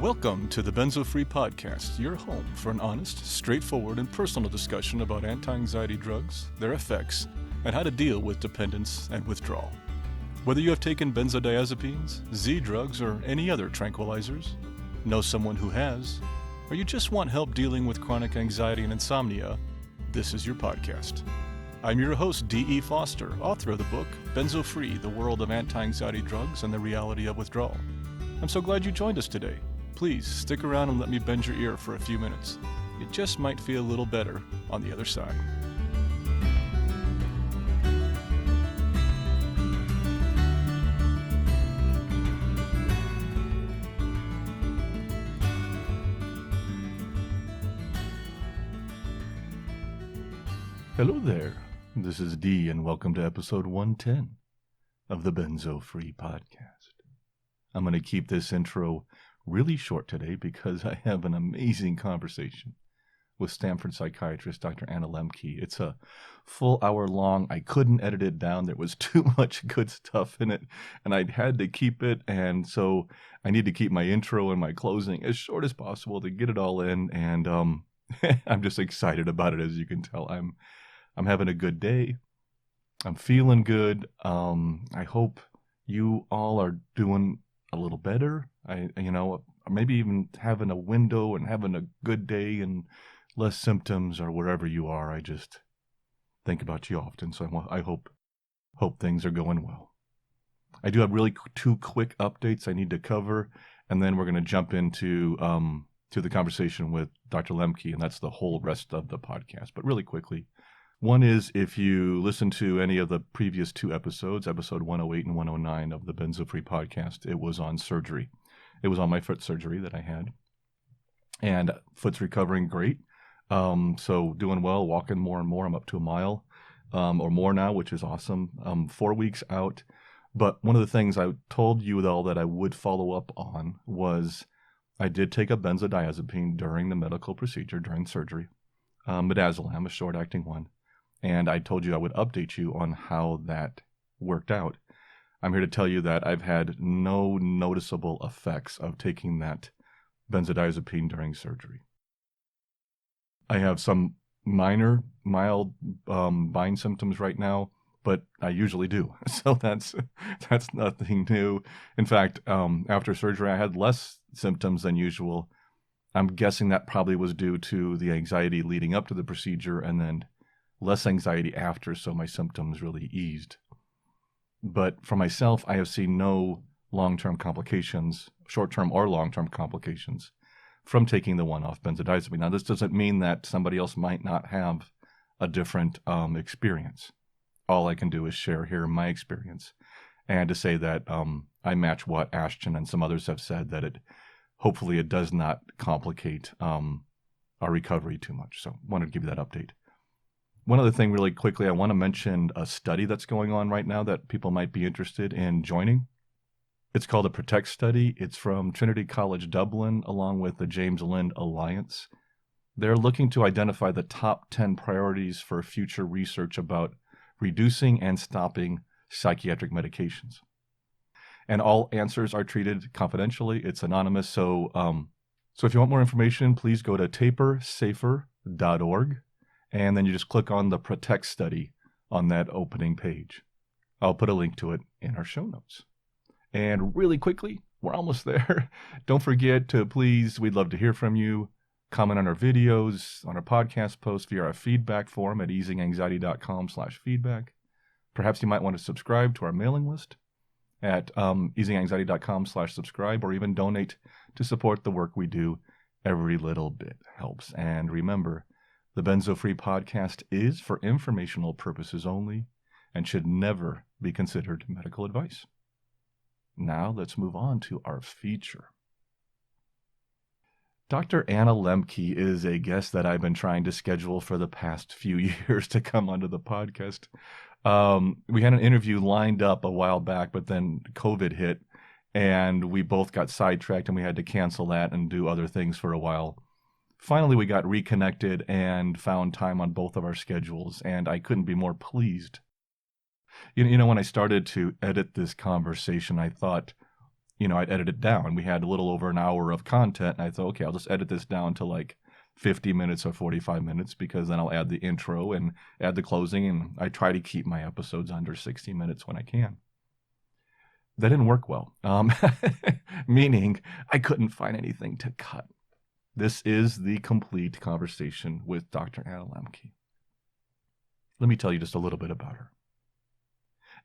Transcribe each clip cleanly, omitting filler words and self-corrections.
Welcome to the Benzo Free Podcast, your home for an honest, straightforward, and personal discussion about anti-anxiety drugs, their effects, and how to deal with dependence and withdrawal. Whether you have taken benzodiazepines, Z drugs, or any other tranquilizers, know someone who has, or you just want help dealing with chronic anxiety and insomnia, this is your podcast. I'm your host, D.E. Foster, author of the book, Benzo Free, The World of Anti-Anxiety Drugs and the Reality of Withdrawal. I'm so glad you joined us today. Please stick around and let me bend your ear for a few minutes. It just might feel a little better on the other side. Hello there. This is D, and welcome to episode 110 of the Benzo Free Podcast. I'm going to keep this intro really short today because I have an amazing conversation with Stanford psychiatrist Dr. Anna Lembke. It's a full hour long. I couldn't edit it down. There was too much good stuff in it, and I had to keep it, and so I need to keep my intro and my closing as short as possible to get it all in, and I'm just excited about it, as you can tell. I'm having a good day. I'm feeling good. I hope you all are doing a little better. Maybe even having a window and having a good day and less symptoms, or wherever you are. I just think about you often, so I hope things are going well. I do have really two quick updates I need to cover, and then we're going to jump into to the conversation with Dr. Lembke, and that's the whole rest of the podcast. But really quickly, one is, if you listen to any of the previous two episodes, episode 108 and 109 of the Benzo Free Podcast, it was on surgery. It was on my foot surgery that I had. And foot's recovering great. So doing well, walking more and more. I'm up to a mile or more now, which is awesome. 4 weeks out. But one of the things I told you all that I would follow up on was I did take a benzodiazepine during the medical procedure, during surgery. Midazolam, a short-acting one. And I told you I would update you on how that worked out. I'm here to tell you that I've had no noticeable effects of taking that benzodiazepine during surgery. I have some mild bind symptoms right now, but I usually do. So that's nothing new. In fact, after surgery, I had less symptoms than usual. I'm guessing that probably was due to the anxiety leading up to the procedure and then less anxiety after, so my symptoms really eased. But for myself, I have seen no long-term complications, short-term or long-term complications, from taking the one-off benzodiazepine. Now, this doesn't mean that somebody else might not have a different experience. All I can do is share here my experience, and to say that I match what Ashton and some others have said, that hopefully it does not complicate our recovery too much. So I wanted to give you that update. One other thing really quickly, I want to mention a study that's going on right now that people might be interested in joining. It's called the PROTECT study. It's from Trinity College Dublin, along with the James Lind Alliance. They're looking to identify the top 10 priorities for future research about reducing and stopping psychiatric medications. And all answers are treated confidentially. It's anonymous. So if you want more information, please go to tapersafer.org. And then you just click on the PROTECT study on that opening page. I'll put a link to it in our show notes. And really quickly, we're almost there. Don't forget to please, we'd love to hear from you. Comment on our videos, on our podcast posts via our feedback form at easinganxiety.com/feedback. Perhaps you might want to subscribe to our mailing list at easinganxiety.com/subscribe, or even donate to support the work we do. Every little bit helps. And remember, the Benzo Free Podcast is for informational purposes only and should never be considered medical advice. Now let's move on to our feature. Dr. Anna Lembke is a guest that I've been trying to schedule for the past few years to come onto the podcast. We had an interview lined up a while back, but then COVID hit, and we both got sidetracked, and we had to cancel that and do other things for a while. Finally, we got reconnected and found time on both of our schedules, and I couldn't be more pleased. You know, when I started to edit this conversation, I thought, I'd edit it down. We had a little over an hour of content, and I thought, okay, I'll just edit this down to like 50 minutes or 45 minutes, because then I'll add the intro and add the closing, and I try to keep my episodes under 60 minutes when I can. That didn't work well, meaning I couldn't find anything to cut. This is the complete conversation with Dr. Anna Lembke. Let me tell you just a little bit about her.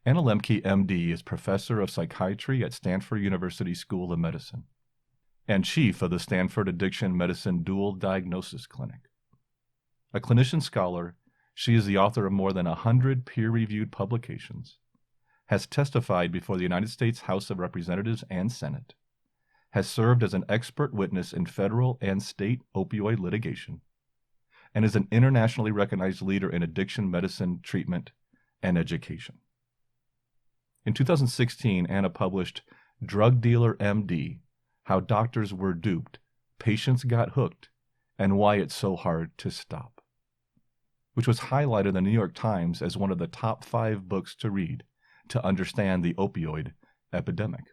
Anna Lembke, MD, is professor of psychiatry at Stanford University School of Medicine and chief of the Stanford Addiction Medicine Dual Diagnosis Clinic. A clinician scholar, she is the author of more than 100 peer-reviewed publications, has testified before the United States House of Representatives and Senate, has served as an expert witness in federal and state opioid litigation, and is an internationally recognized leader in addiction medicine treatment and education. In 2016, Anna published Drug Dealer MD, How Doctors Were Duped, Patients Got Hooked, and Why It's So Hard to Stop, which was highlighted in the New York Times as one of the top 5 books to read to understand the opioid epidemic.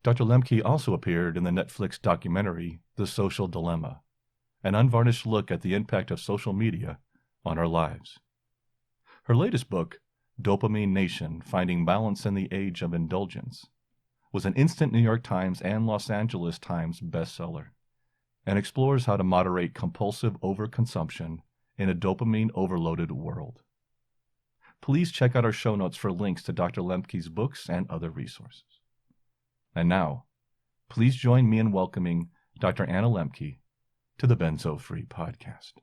Dr. Lembke also appeared in the Netflix documentary The Social Dilemma, an unvarnished look at the impact of social media on our lives. Her latest book, Dopamine Nation: Finding Balance in the Age of Indulgence, was an instant New York Times and Los Angeles Times bestseller, and explores how to moderate compulsive overconsumption in a dopamine-overloaded world. Please check out our show notes for links to Dr. Lembke's books and other resources. And now, please join me in welcoming Dr. Anna Lembke to the Benzo Free Podcast.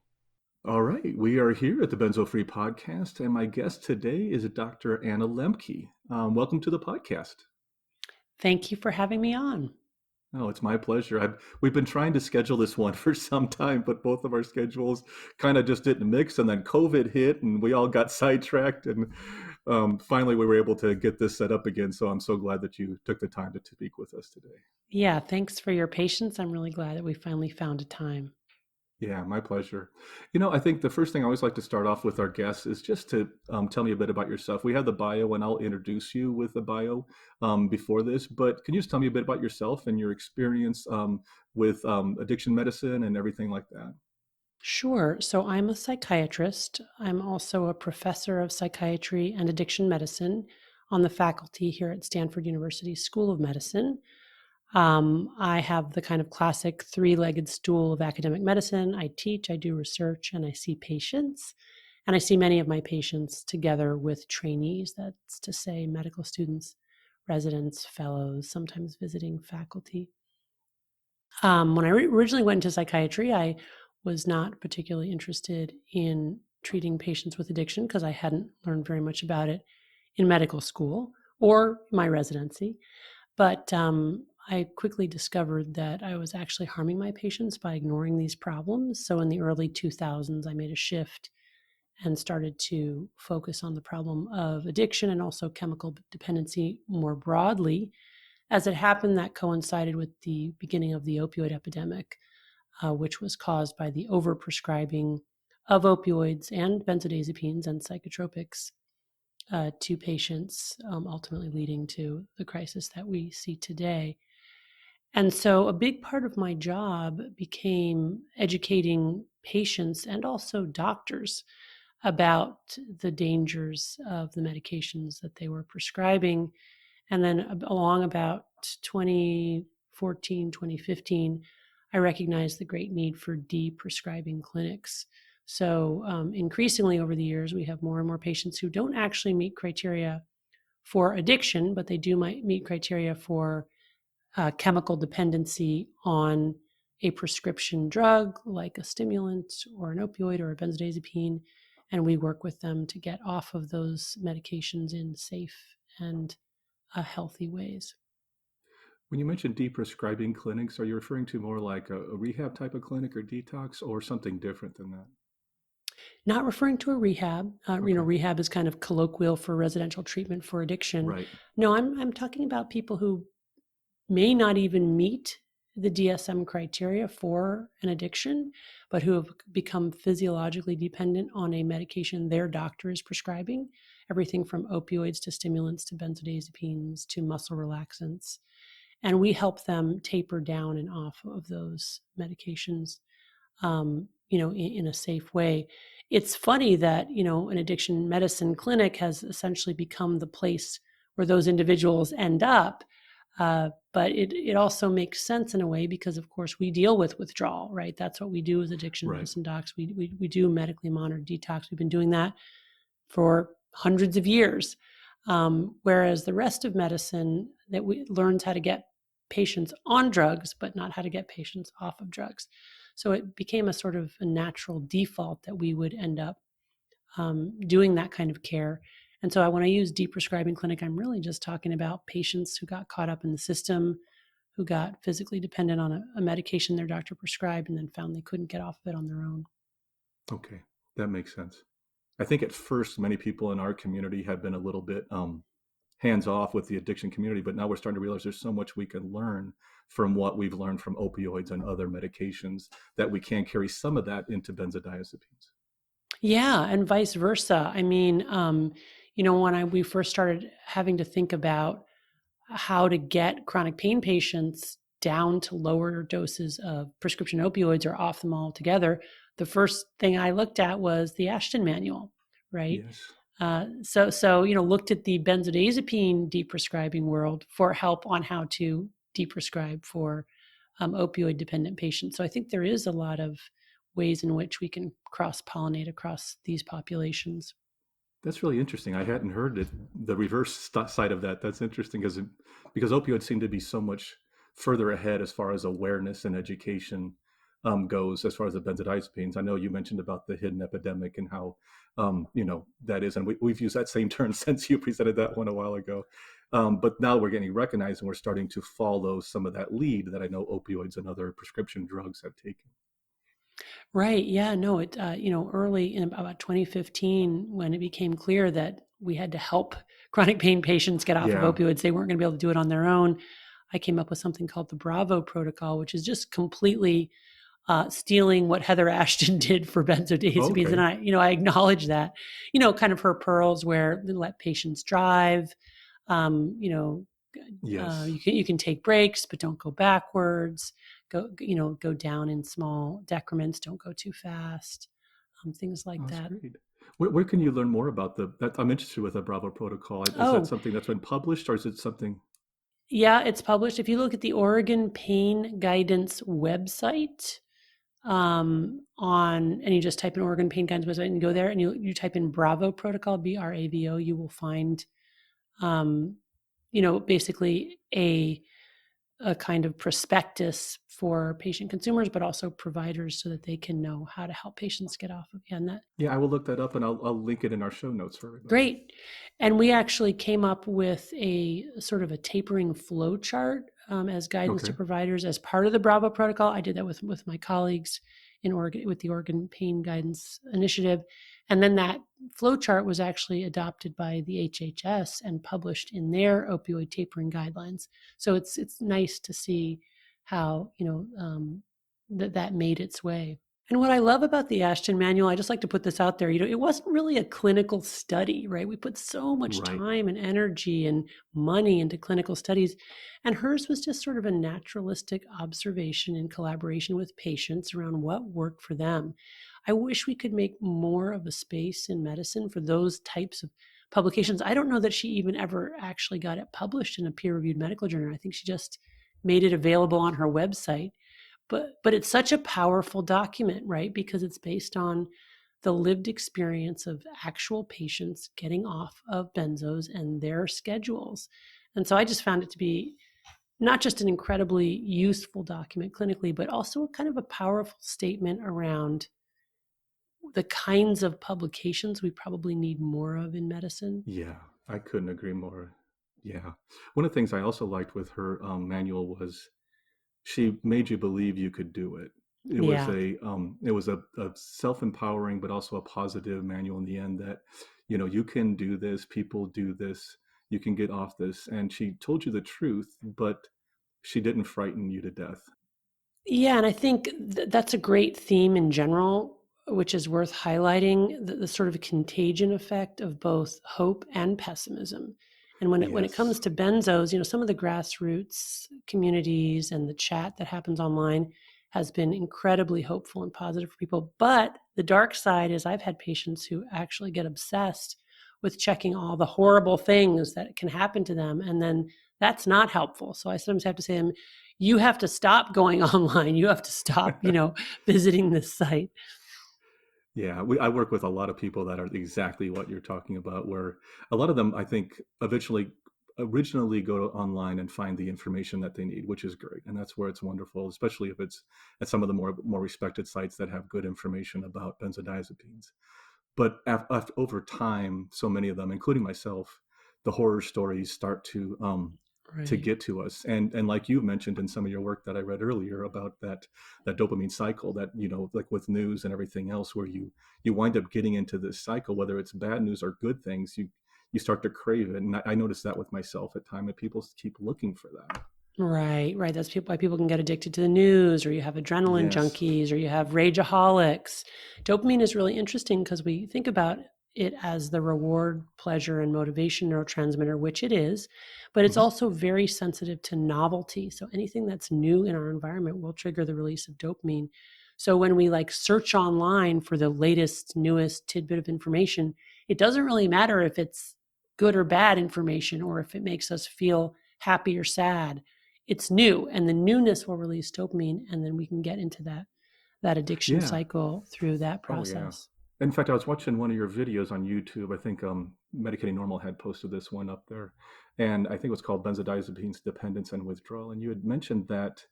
All right, we are here at the Benzo Free Podcast, and my guest today is Dr. Anna Lembke. Welcome to the podcast. Thank you for having me on. Oh, it's my pleasure. We've been trying to schedule this one for some time, but both of our schedules kind of just didn't mix, and then COVID hit, and we all got sidetracked, and finally we were able to get this set up again. So I'm so glad that you took the time to speak with us today. Yeah, thanks for your patience. I'm really glad that we finally found a time. Yeah, my pleasure. I think the first thing I always like to start off with our guests is just to tell me a bit about yourself. We have the bio, and I'll introduce you with the bio before this, but can you just tell me a bit about yourself and your experience with addiction medicine and everything like that? Sure. So I'm a psychiatrist. I'm also a professor of psychiatry and addiction medicine on the faculty here at Stanford University School of Medicine. I have the kind of classic 3-legged stool of academic medicine. I teach, I do research, and I see patients. And I see many of my patients together with trainees, that's to say medical students, residents, fellows, sometimes visiting faculty. When I originally went into psychiatry, I was not particularly interested in treating patients with addiction because I hadn't learned very much about it in medical school or my residency. But I quickly discovered that I was actually harming my patients by ignoring these problems. So in the early 2000s, I made a shift and started to focus on the problem of addiction and also chemical dependency more broadly. As it happened, that coincided with the beginning of the opioid epidemic, which was caused by the overprescribing of opioids and benzodiazepines and psychotropics to patients, ultimately leading to the crisis that we see today. And so a big part of my job became educating patients and also doctors about the dangers of the medications that they were prescribing. And then along about 2014, 2015, I recognized the great need for deprescribing clinics. So increasingly over the years, we have more and more patients who don't actually meet criteria for addiction, but they do meet criteria for chemical dependency on a prescription drug like a stimulant or an opioid or a benzodiazepine, and we work with them to get off of those medications in safe and healthy ways. When you mentioned deprescribing clinics, are you referring to more like a rehab type of clinic or detox, or something different than that? Not referring to a rehab. Okay. Rehab is kind of colloquial for residential treatment for addiction. Right. No, I'm talking about people who may not even meet the DSM criteria for an addiction, but who have become physiologically dependent on a medication their doctor is prescribing. everything from opioids to stimulants to benzodiazepines to muscle relaxants. And we help them taper down and off of those medications, in a safe way. It's funny that, an addiction medicine clinic has essentially become the place where those individuals end up. But it also makes sense in a way because, of course, we deal with withdrawal, right? That's what we do as addiction medicine docs. We do medically monitored detox. We've been doing that for hundreds of years. Whereas the rest of medicine that we learns how to get patients on drugs, but not how to get patients off of drugs. So it became a sort of a natural default that we would end up doing that kind of care. And so when I use Deprescribing Clinic, I'm really just talking about patients who got caught up in the system, who got physically dependent on a medication their doctor prescribed and then found they couldn't get off of it on their own. Okay, that makes sense. I think at first many people in our community have been a little bit hands off with the addiction community, but now we're starting to realize there's so much we can learn from what we've learned from opioids and other medications that we can carry some of that into benzodiazepines. Yeah, and vice versa. I mean, when we first started having to think about how to get chronic pain patients down to lower doses of prescription opioids or off them altogether, the first thing I looked at was the Ashton Manual, right? Yes. So looked at the benzodiazepine deprescribing world for help on how to deprescribe for opioid dependent patients. So I think there is a lot of ways in which we can cross-pollinate across these populations. That's really interesting. I hadn't heard it, the reverse side of that. That's interesting because opioids seem to be so much further ahead as far as awareness and education goes, as far as the benzodiazepines. I know you mentioned about the hidden epidemic and how that is, and we've used that same term since you presented that one a while ago. But now we're getting recognized and we're starting to follow some of that lead that I know opioids and other prescription drugs have taken. Right. Yeah. No, early in about 2015, when it became clear that we had to help chronic pain patients get off of opioids, they weren't going to be able to do it on their own. I came up with something called the Bravo protocol, which is just completely stealing what Heather Ashton did for benzodiazepines. Okay. And I acknowledge that, kind of her pearls where let patients drive, Yes. you can take breaks, but don't go backwards. Go down in small decrements. Don't go too fast. Things like that. Great. Where can you learn more about that? I'm interested with the Bravo protocol. Is that something that's been published, or is it something? Yeah, it's published. If you look at the Oregon Pain Guidance website, and you just type in Oregon Pain Guidance website and go there, and you type in Bravo protocol, BRAVO, you will find, basically a kind of prospectus for patient consumers, but also providers so that they can know how to help patients get off of that. Yeah, I will look that up and I'll link it in our show notes for everybody. Great. And we actually came up with a sort of a tapering flow chart as guidance to providers as part of the Bravo protocol. I did that with my colleagues in Oregon with the Oregon Pain Guidance Initiative. And then that flow chart was actually adopted by the HHS and published in their opioid tapering guidelines. So it's nice to see how, that made its way. And what I love about the Ashton Manual, I just like to put this out there, it wasn't really a clinical study, right? We put so much time and energy and money into clinical studies. And hers was just sort of a naturalistic observation in collaboration with patients around what worked for them. I wish we could make more of a space in medicine for those types of publications. I don't know that she even ever actually got it published in a peer-reviewed medical journal. I think she just made it available on her website. But it's such a powerful document, right? Because it's based on the lived experience of actual patients getting off of benzos and their schedules. And so I just found it to be not just an incredibly useful document clinically, but also kind of a powerful statement around the kinds of publications we probably need more of in medicine. Yeah, I couldn't agree more. Yeah. One of the things I also liked with her manual was she made you believe you could do it. It was a self-empowering, but also a positive manual in the end that, you can do this, people do this, you can get off this. And she told you the truth, but she didn't frighten you to death. Yeah, and I think that's a great theme in general which is worth highlighting, the sort of contagion effect of both hope and pessimism. And when it Yes. comes to benzos, some of the grassroots communities and the chat that happens online has been incredibly hopeful and positive for people. But the dark side is I've had patients who actually get obsessed with checking all the horrible things that can happen to them. And then that's not helpful. So I sometimes have to say to them, you have to stop going online. You have to stop, visiting this site. Yeah, I work with a lot of people that are exactly what you're talking about, where a lot of them, I think, originally go to online and find the information that they need, which is great. And that's where it's wonderful, especially if it's at some of the more respected sites that have good information about benzodiazepines. But over time, so many of them, including myself, the horror stories start to Right. get to us. And like you mentioned in some of your work that I read earlier about that dopamine cycle, that like with news and everything else, where you wind up getting into this cycle, whether it's bad news or good things, you start to crave it. And I noticed that with myself at times, and people keep looking for that. Right. That's why people can get addicted to the news, or you have adrenaline Yes. junkies, or you have rageaholics. Dopamine is really interesting because we think about it as the reward, pleasure, and motivation neurotransmitter, which it is, but it's Hmm. also very sensitive to novelty. So anything that's new in our environment will trigger the release of dopamine. So when we search online for the latest, newest tidbit of information, it doesn't really matter if it's good or bad information, or if it makes us feel happy or sad. It's new, and the newness will release dopamine, and then we can get into that addiction Yeah. cycle through that Oh yeah. process. In fact, I was watching one of your videos on YouTube. I think Medicating Normal had posted this one up there, and I think it was called Benzodiazepines Dependence and Withdrawal. And you had mentioned that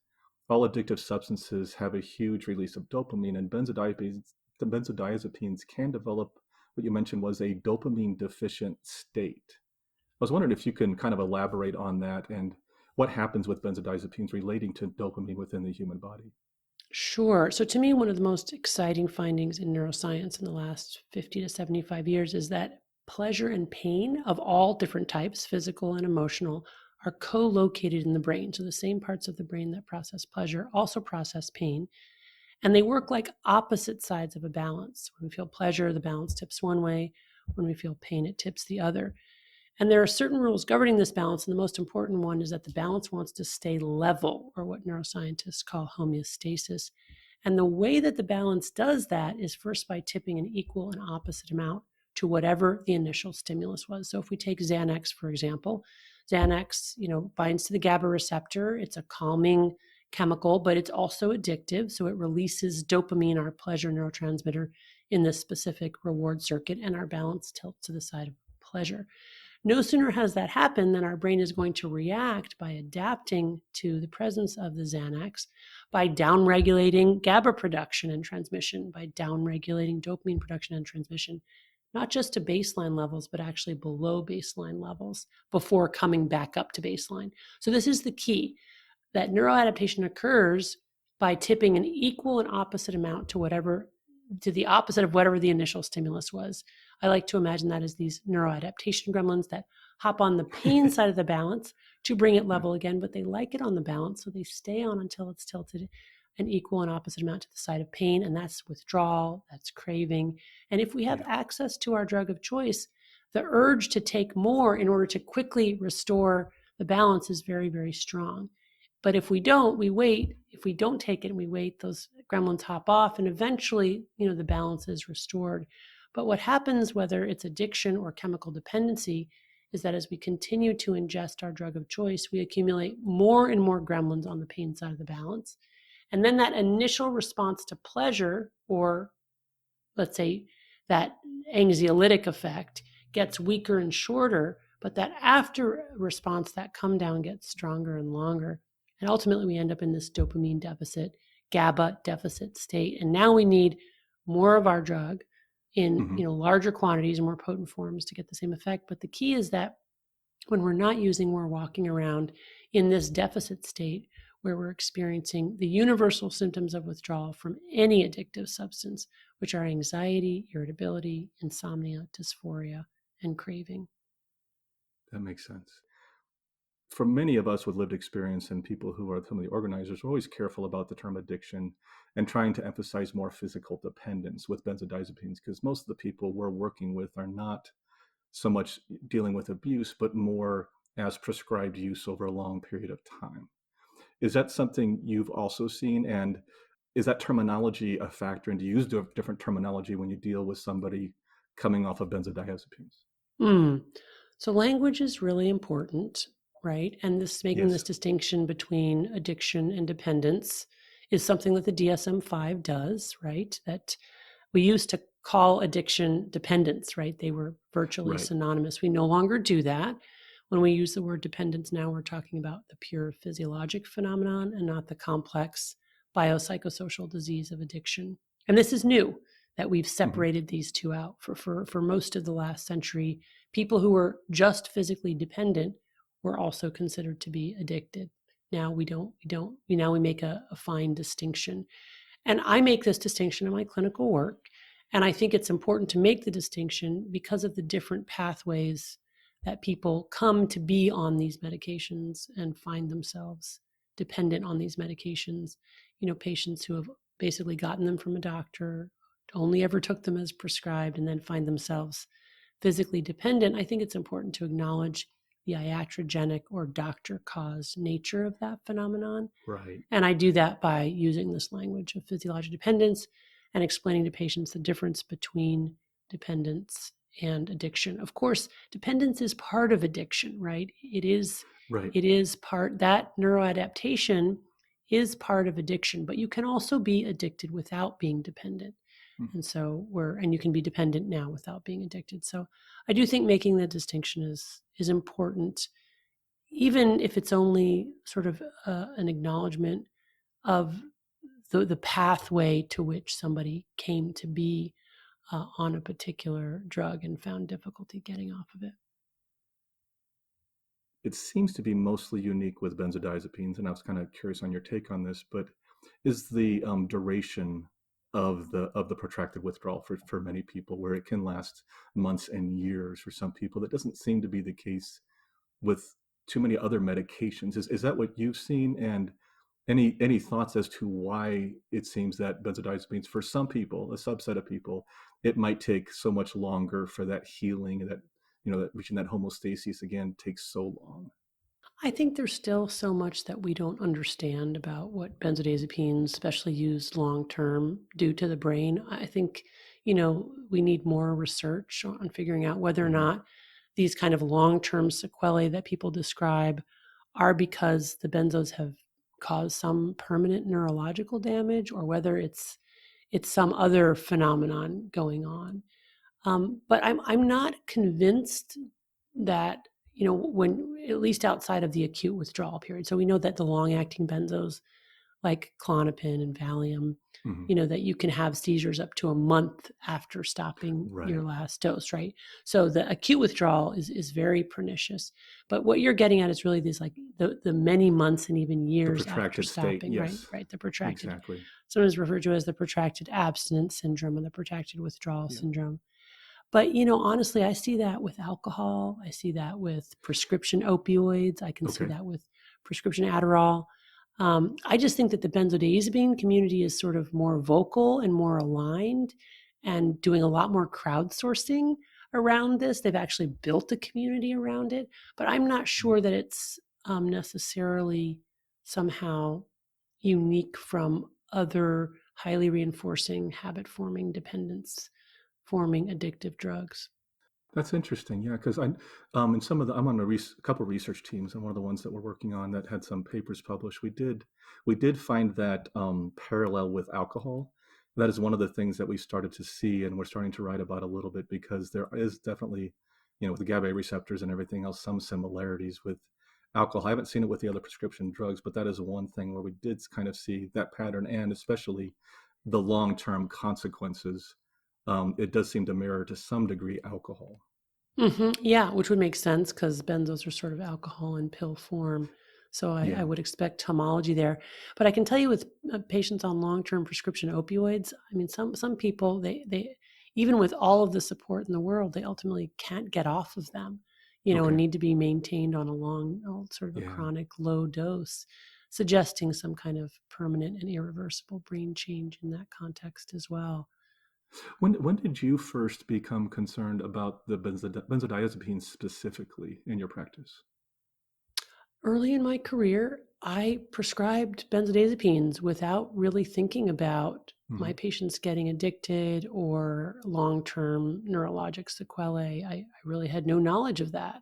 all addictive substances have a huge release of dopamine, and the benzodiazepines can develop what you mentioned was a dopamine deficient state. I was wondering if you can kind of elaborate on that and what happens with benzodiazepines relating to dopamine within the human body. Sure. So to me, one of the most exciting findings in neuroscience in the last 50 to 75 years is that pleasure and pain of all different types, physical and emotional, are co-located in the brain. So the same parts of the brain that process pleasure also process pain. And they work like opposite sides of a balance. When we feel pleasure, the balance tips one way. When we feel pain, it tips the other. And there are certain rules governing this balance. And the most important one is that the balance wants to stay level, or what neuroscientists call homeostasis. And the way that the balance does that is first by tipping an equal and opposite amount to whatever the initial stimulus was. So if we take Xanax, for example, Xanax, binds to the GABA receptor. It's a calming chemical, but it's also addictive. So it releases dopamine, our pleasure neurotransmitter, in this specific reward circuit, and our balance tilts to the side of pleasure. No sooner has that happened than our brain is going to react by adapting to the presence of the Xanax, by downregulating GABA production and transmission, by downregulating dopamine production and transmission, not just to baseline levels, but actually below baseline levels before coming back up to baseline. So this is the key, that neuroadaptation occurs by tipping an equal and opposite amount to the opposite of whatever the initial stimulus was. I like to imagine that as these neuroadaptation gremlins that hop on the pain side of the balance to bring it level again, but they like it on the balance, so they stay on until it's tilted an equal and opposite amount to the side of pain, and that's withdrawal, that's craving. And if we have Yeah. access to our drug of choice, the urge to take more in order to quickly restore the balance is very, very strong. But if we don't, we wait. If we don't take it and we wait, those gremlins hop off, and eventually, the balance is restored. But what happens, whether it's addiction or chemical dependency, is that as we continue to ingest our drug of choice, we accumulate more and more gremlins on the pain side of the balance. And then that initial response to pleasure, or let's say that anxiolytic effect, gets weaker and shorter, but that after response, that come down gets stronger and longer. And ultimately, we end up in this dopamine deficit, GABA deficit state. And now we need more of our drug in Hmm. larger quantities and more potent forms to get the same effect. But the key is that when we're not using, we're walking around in this deficit state where we're experiencing the universal symptoms of withdrawal from any addictive substance, which are anxiety, irritability, insomnia, dysphoria, and craving. That makes sense. for many of us with lived experience and people who are some of the organizers, we're always careful about the term addiction and trying to emphasize more physical dependence with benzodiazepines, because most of the people we're working with are not so much dealing with abuse, but more as prescribed use over a long period of time. Is that something you've also seen? And is that terminology a factor? And do you use different terminology when you deal with somebody coming off of benzodiazepines? Mm. So language is really important, right? And this making this Yes. distinction between addiction and dependence is something that the DSM-5 does, right? That we used to call addiction dependence, right? They were virtually Right. synonymous. We no longer do that. When we use the word dependence now, we're talking about the pure physiologic phenomenon and not the complex biopsychosocial disease of addiction. And this is new that we've Mm-hmm. separated these two out. For most of the last century, people who were just physically dependent were also considered to be addicted. Now we make a fine distinction. And I make this distinction in my clinical work. And I think it's important to make the distinction because of the different pathways that people come to be on these medications and find themselves dependent on these medications. Patients who have basically gotten them from a doctor, only ever took them as prescribed, and then find themselves physically dependent. I think it's important to acknowledge the iatrogenic or doctor-caused nature of that phenomenon. Right. And I do that by using this language of physiologic dependence and explaining to patients the difference between dependence and addiction. Of course, dependence is part of addiction, right? It Right. is part, that neuroadaptation is part of addiction, but you can also be addicted without being dependent. Mm. And you can be dependent now without being addicted. So I do think making that distinction is important, even if it's only sort of an acknowledgement of the pathway to which somebody came to be on a particular drug and found difficulty getting off of it. It seems to be mostly unique with benzodiazepines, and I was kind of curious on your take on this, but is the duration of the protracted withdrawal for many people, where it can last months and years for some people? That doesn't seem to be the case with too many other medications. Is that what you've seen? And any thoughts as to why it seems that benzodiazepines, for some people, a subset of people, it might take so much longer for that healing, that that reaching that homeostasis again takes so long? I think there's still so much that we don't understand about what benzodiazepines, especially used long term, do to the brain. I think, we need more research on figuring out whether or Mm-hmm. not these kind of long term sequelae that people describe are because the benzos have caused some permanent neurological damage, or whether it's some other phenomenon going on. But I'm not convinced that, when, at least outside of the acute withdrawal period. So we know that the long acting benzos like Klonopin and Valium, Mm-hmm. that you can have seizures up to a month after stopping your Right. last dose, right? So the acute withdrawal is very pernicious. But what you're getting at is really these, like, the many months and even The years after protracted state, stopping, right? yes, Right. The protracted, exactly. sometimes referred to as the protracted abstinence syndrome and the protracted withdrawal Yeah. syndrome. But, honestly, I see that with alcohol. I see that with prescription opioids. I can see Okay. that with prescription Adderall. I just think that the benzodiazepine community is sort of more vocal and more aligned and doing a lot more crowdsourcing around this. They've actually built a community around it, but I'm not sure that it's necessarily somehow unique from other highly reinforcing, habit forming, dependence forming addictive drugs. That's interesting. Yeah, because in some of the, I'm on a couple of research teams, and one of the ones that we're working on that had some papers published, we did find that parallel with alcohol. That is one of the things that we started to see, and we're starting to write about a little bit, because there is definitely, with the GABA receptors and everything else, some similarities with alcohol. I haven't seen it with the other prescription drugs, but that is one thing where we did kind of see that pattern, and especially the long-term consequences. It does seem to mirror to some degree alcohol. Yeah, which would make sense because benzos are sort of alcohol in pill form. So I Yeah. would expect homology there. But I can tell you with patients on long-term prescription opioids, I mean, some people, they even with all of the support in the world, they ultimately can't get off of them. and Okay. need to be maintained on a long, sort of a Yeah. chronic low dose, suggesting some kind of permanent and irreversible brain change in that context as well. When did you first become concerned about the benzodiazepines specifically in your practice? Early in my career, I prescribed benzodiazepines without really thinking about my Hmm. patients getting addicted or long-term neurologic sequelae. I really had no knowledge of that.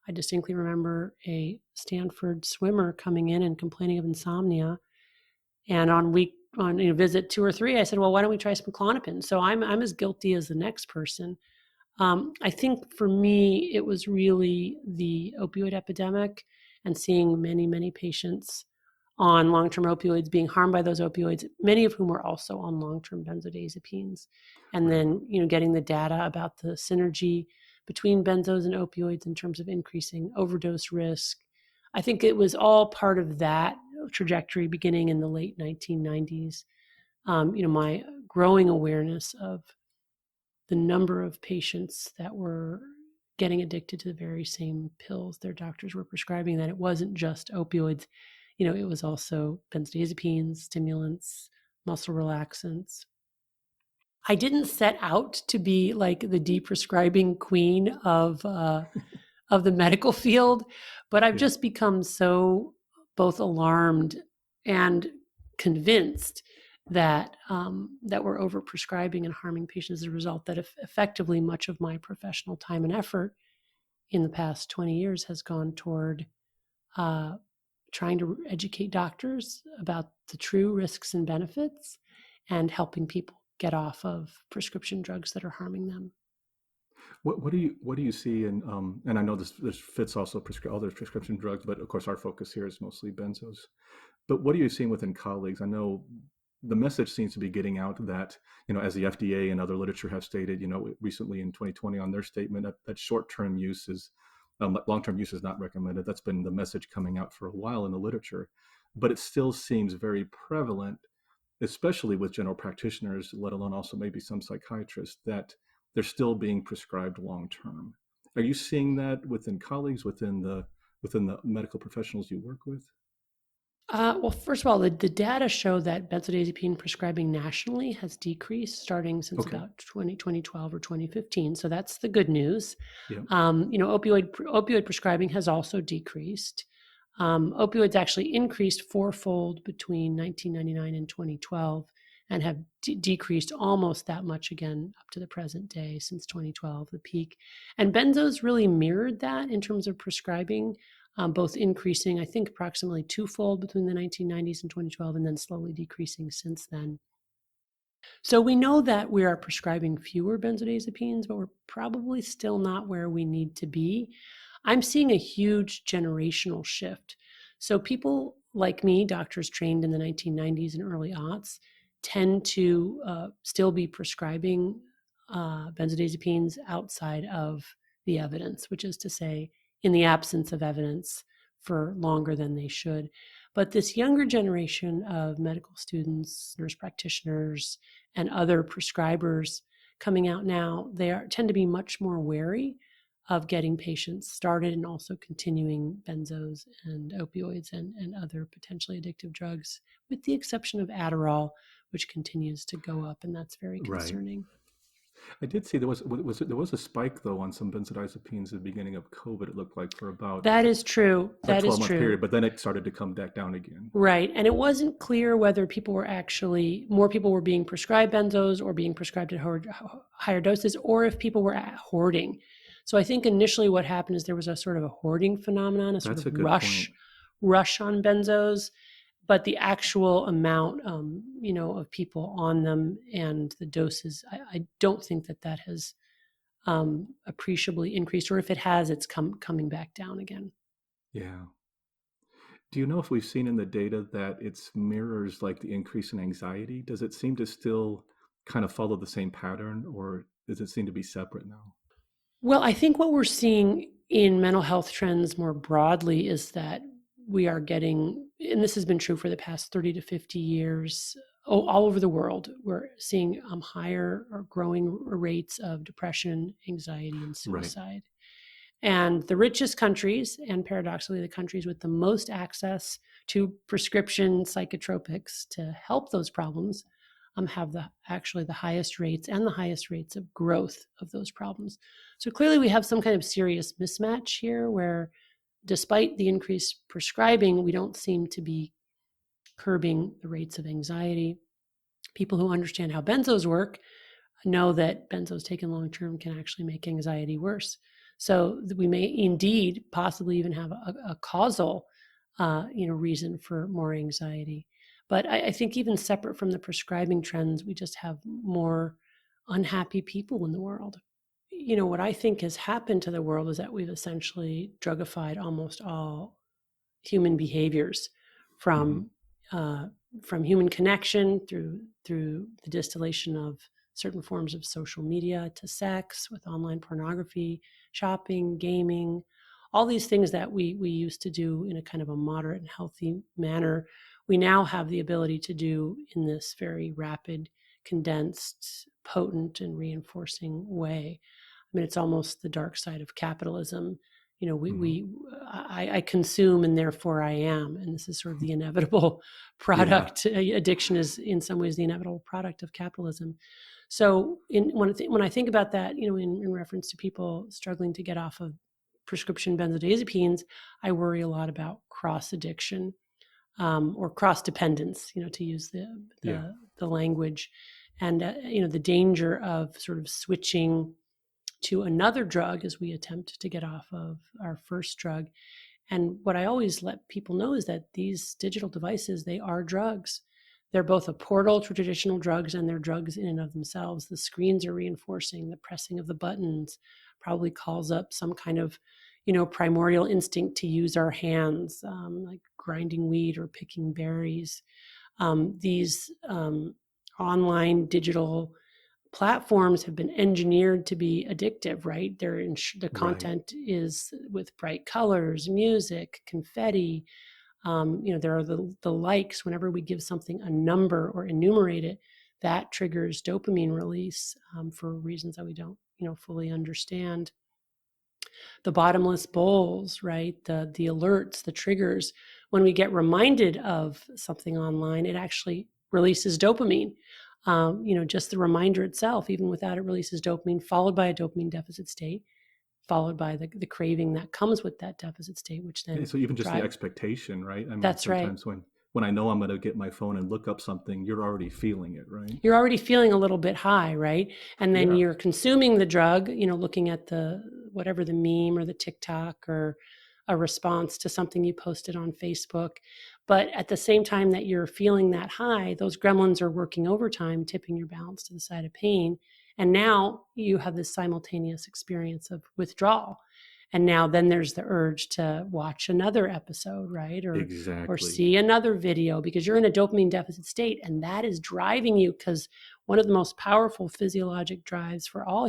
I distinctly remember a Stanford swimmer coming in and complaining of insomnia. And on visit 2 or 3, I said, "Well, why don't we try some Klonopin?" So I'm as guilty as the next person. I think for me, it was really the opioid epidemic and seeing many, many patients on long-term opioids being harmed by those opioids, many of whom were also on long-term benzodiazepines. And Right. then, getting the data about the synergy between benzos and opioids in terms of increasing overdose risk. I think it was all part of that trajectory beginning in the late 1990s. My growing awareness of the number of patients that were getting addicted to the very same pills their doctors were prescribing, that it wasn't just opioids, it was also benzodiazepines, stimulants, muscle relaxants. I didn't set out to be like the deprescribing queen of the medical field, but I've Yeah. just become so both alarmed and convinced that that we're overprescribing and harming patients as a result, that effectively much of my professional time and effort in the past 20 years has gone toward uh, trying to educate doctors about the true risks and benefits and helping people get off of prescription drugs that are harming them. What do you see in and I know this fits also other prescription drugs, but of course our focus here is mostly benzos. But what are you seeing within colleagues? I know the message seems to be getting out that, as the FDA and other literature have stated, recently in 2020 on their statement that short-term use is, long-term use is not recommended. That's been the message coming out for a while in the literature, but it still seems very prevalent, especially with general practitioners, let alone also maybe some psychiatrists, that they're still being prescribed long-term. Are you seeing that within colleagues, within the medical professionals you work with? Well, first of all, the data show that benzodiazepine prescribing nationally has decreased starting since Okay. about 2012 or 2015. So that's the good news. Yeah. Opioid prescribing has also decreased. Opioids actually increased fourfold between 1999 and 2012 and have decreased almost that much again up to the present day since 2012, the peak. And benzos really mirrored that in terms of prescribing, both increasing, I think, approximately twofold between the 1990s and 2012, and then slowly decreasing since then. So we know that we are prescribing fewer benzodiazepines, but we're probably still not where we need to be. I'm seeing a huge generational shift. So people like me, doctors trained in the 1990s and early aughts, tend to still be prescribing benzodiazepines outside of the evidence, which is to say, in the absence of evidence for longer than they should. But this younger generation of medical students, nurse practitioners, and other prescribers coming out now, tend to be much more wary of getting patients started and also continuing benzos and opioids and other potentially addictive drugs, with the exception of Adderall, which continues to go up, and that's very Right. concerning. I did see there was a spike though on some benzodiazepines at the beginning of COVID. It looked like for about That is true. a That is 12-month true. period, but then it started to come back down again. Right. And it wasn't clear whether more people were being prescribed benzos or being prescribed at higher doses, or if people were hoarding. So I think initially what happened is there was a sort of a hoarding phenomenon, a sort That's of a good point. rush on benzos, but the actual amount, of people on them and the doses, I don't think that has appreciably increased, or if it has, it's coming back down again. Yeah. Do you know if we've seen in the data that it mirrors like the increase in anxiety? Does it seem to still kind of follow the same pattern, or does it seem to be separate now? Well, I think what we're seeing in mental health trends more broadly is that we are getting, and this has been true for the past 30 to 50 years, all over the world, we're seeing higher or growing rates of depression, anxiety, and Right. suicide. And the richest countries, and paradoxically the countries with the most access to prescription psychotropics to help those problems, have actually the highest rates and the highest rates of growth of those problems. So clearly we have some kind of serious mismatch here where despite the increased prescribing, we don't seem to be curbing the rates of anxiety. People who understand how benzos work know that benzos taken long term can actually make anxiety worse. So we may indeed possibly even have a causal reason for more anxiety. But I think even separate from the prescribing trends, we just have more unhappy people in the world. What I think has happened to the world is that we've essentially drugified almost all human behaviors from human connection through the distillation of certain forms of social media to sex with online pornography, shopping, gaming, all these things that we used to do in a kind of a moderate and healthy manner. We now have the ability to do in this very rapid, condensed, potent, and reinforcing way. I mean, it's almost the dark side of capitalism. I consume and therefore I am, and this is sort of the inevitable product. Yeah. Addiction is in some ways the inevitable product of capitalism. So when I think about that, in reference to people struggling to get off of prescription benzodiazepines, I worry a lot about cross addiction or cross dependence, to use the language, and the danger of sort of switching to another drug as we attempt to get off of our first drug. And what I always let people know is that these digital devices, they are drugs. They're both a portal to traditional drugs and they're drugs in and of themselves. The screens are reinforcing, the pressing of the buttons probably calls up some kind of, primordial instinct to use our hands, like grinding wheat or picking berries. These online digital platforms have been engineered to be addictive, right? The content is with bright colors, music, confetti. There are the likes. Whenever we give something a number or enumerate it, that triggers dopamine release for reasons that we don't, fully understand. The bottomless bowls, right? The alerts, the triggers. When we get reminded of something online, it actually releases dopamine. Just the reminder itself, even without it, releases dopamine, followed by a dopamine deficit state, followed by the craving that comes with that deficit state, which then so even just the expectation, right? I mean, that's sometimes right. when I know I'm going to get my phone and look up something, you're already feeling it, right? You're already feeling a little bit high, right? And then you're consuming the drug, looking at whatever the meme or the TikTok or a response to something you posted on Facebook. But at the same time that you're feeling that high, those gremlins are working overtime, tipping your balance to the side of pain. And now you have this simultaneous experience of withdrawal. And now then there's the urge to watch another episode, right? Or see another video because you're in a dopamine deficit state. And that is driving you, because one of the most powerful physiologic drives for all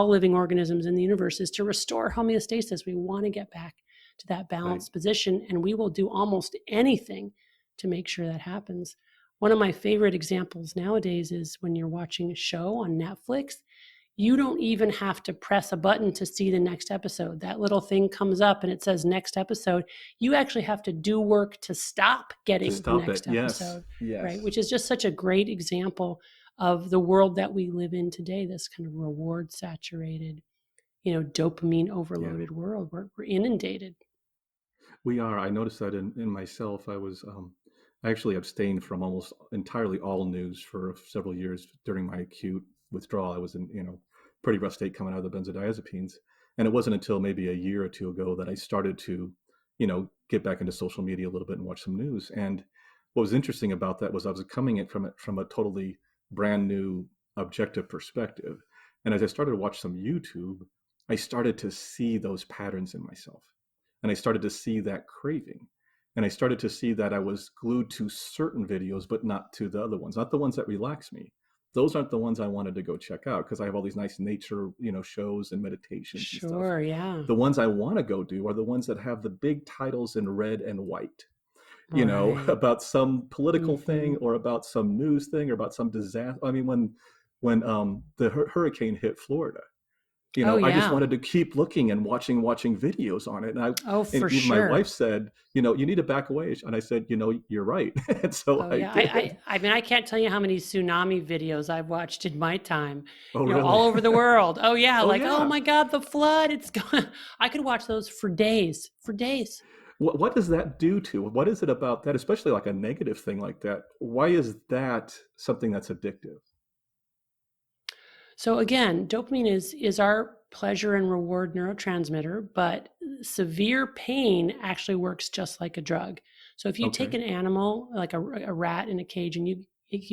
living organisms in the universe is to restore homeostasis. We want to get back to that balanced position, and we will do almost anything to make sure that happens. One of my favorite examples nowadays is when you're watching a show on Netflix, you don't even have to press a button to see the next episode. That little thing comes up and it says next episode. You actually have to do work to stop getting the next episode, right? Which is just such a great example of the world that we live in today, this kind of reward saturated, dopamine overloaded world. We're inundated. We are. I noticed that in myself. I actually abstained from almost entirely all news for several years during my acute withdrawal. I was in, pretty rough state coming out of the benzodiazepines. And it wasn't until maybe a year or two ago that I started to, get back into social media a little bit and watch some news. And what was interesting about that was I was coming at from a totally brand new objective perspective. And as I started to watch some YouTube, I started to see those patterns in myself. And I started to see that craving. And I started to see that I was glued to certain videos, but not to the other ones, not the ones that relax me. Those aren't the ones I wanted to go check out because I have all these nice nature, shows and meditations and stuff. Sure, yeah. The ones I want to go do are the ones that have the big titles in red and white, about some political thing or about some news thing or about some disaster. I mean, when the hurricane hit Florida, Oh, I just yeah. wanted to keep looking and watching videos on it. Oh, And for even my sure. wife said, you need to back away. And I said, you're right. And so Oh I yeah, did. I mean, I can't tell you how many tsunami videos I've watched in my time, Oh, all really? over the world. Oh yeah, Oh, like, oh yeah. my God, the flood, it's going. I could watch those for days, for days. What does that do to? What is it about that, especially like a negative thing like that? Why is that something that's addictive? So again, dopamine is our pleasure and reward neurotransmitter, but severe pain actually works just like a drug. So if you take Okay. an animal like a rat in a cage and you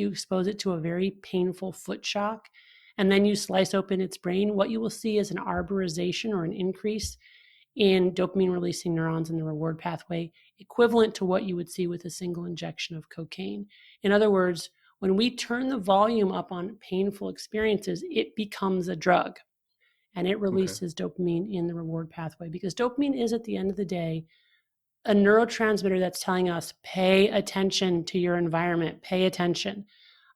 expose it to a very painful foot shock, and then you slice open its brain, what you will see is an arborization or an increase in dopamine releasing neurons in the reward pathway, equivalent to what you would see with a single injection of cocaine. In other words, when we turn the volume up on painful experiences, it becomes a drug and it Okay. releases dopamine in the reward pathway, because dopamine is, at the end of the day, a neurotransmitter that's telling us, pay attention to your environment, pay attention.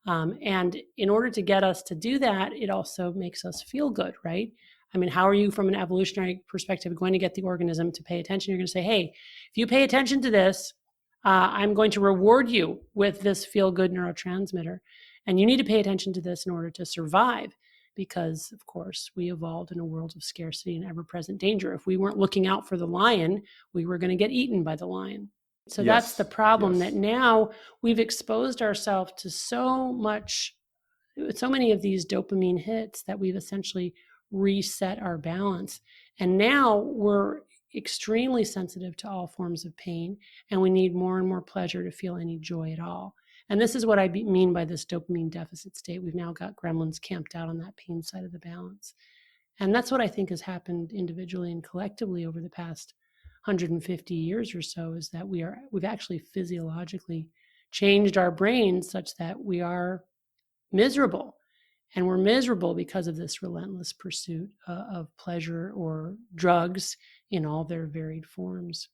And in order to get us to do that, it also makes us feel good, right? I mean, how are you, from an evolutionary perspective, going to get the organism to pay attention? You're going to say, hey, if you pay attention to this, I'm going to reward you with this feel good neurotransmitter. And you need to pay attention to this in order to survive, because, of course, we evolved in a world of scarcity and ever present danger. If we weren't looking out for the lion, we were going to get eaten by the lion. So that's the Yes. problem, that Yes. now we've exposed ourselves to so many of these dopamine hits that we've essentially reset our balance. And now we're extremely sensitive to all forms of pain, and we need more and more pleasure to feel any joy at all. And this is what I mean by this dopamine deficit state. We've now got gremlins camped out on that pain side of the balance. And that's what I think has happened individually and collectively over the past 150 years or so, is that we've actually physiologically changed our brains such that we are miserable. And we're miserable because of this relentless pursuit of pleasure or drugs in all their varied forms.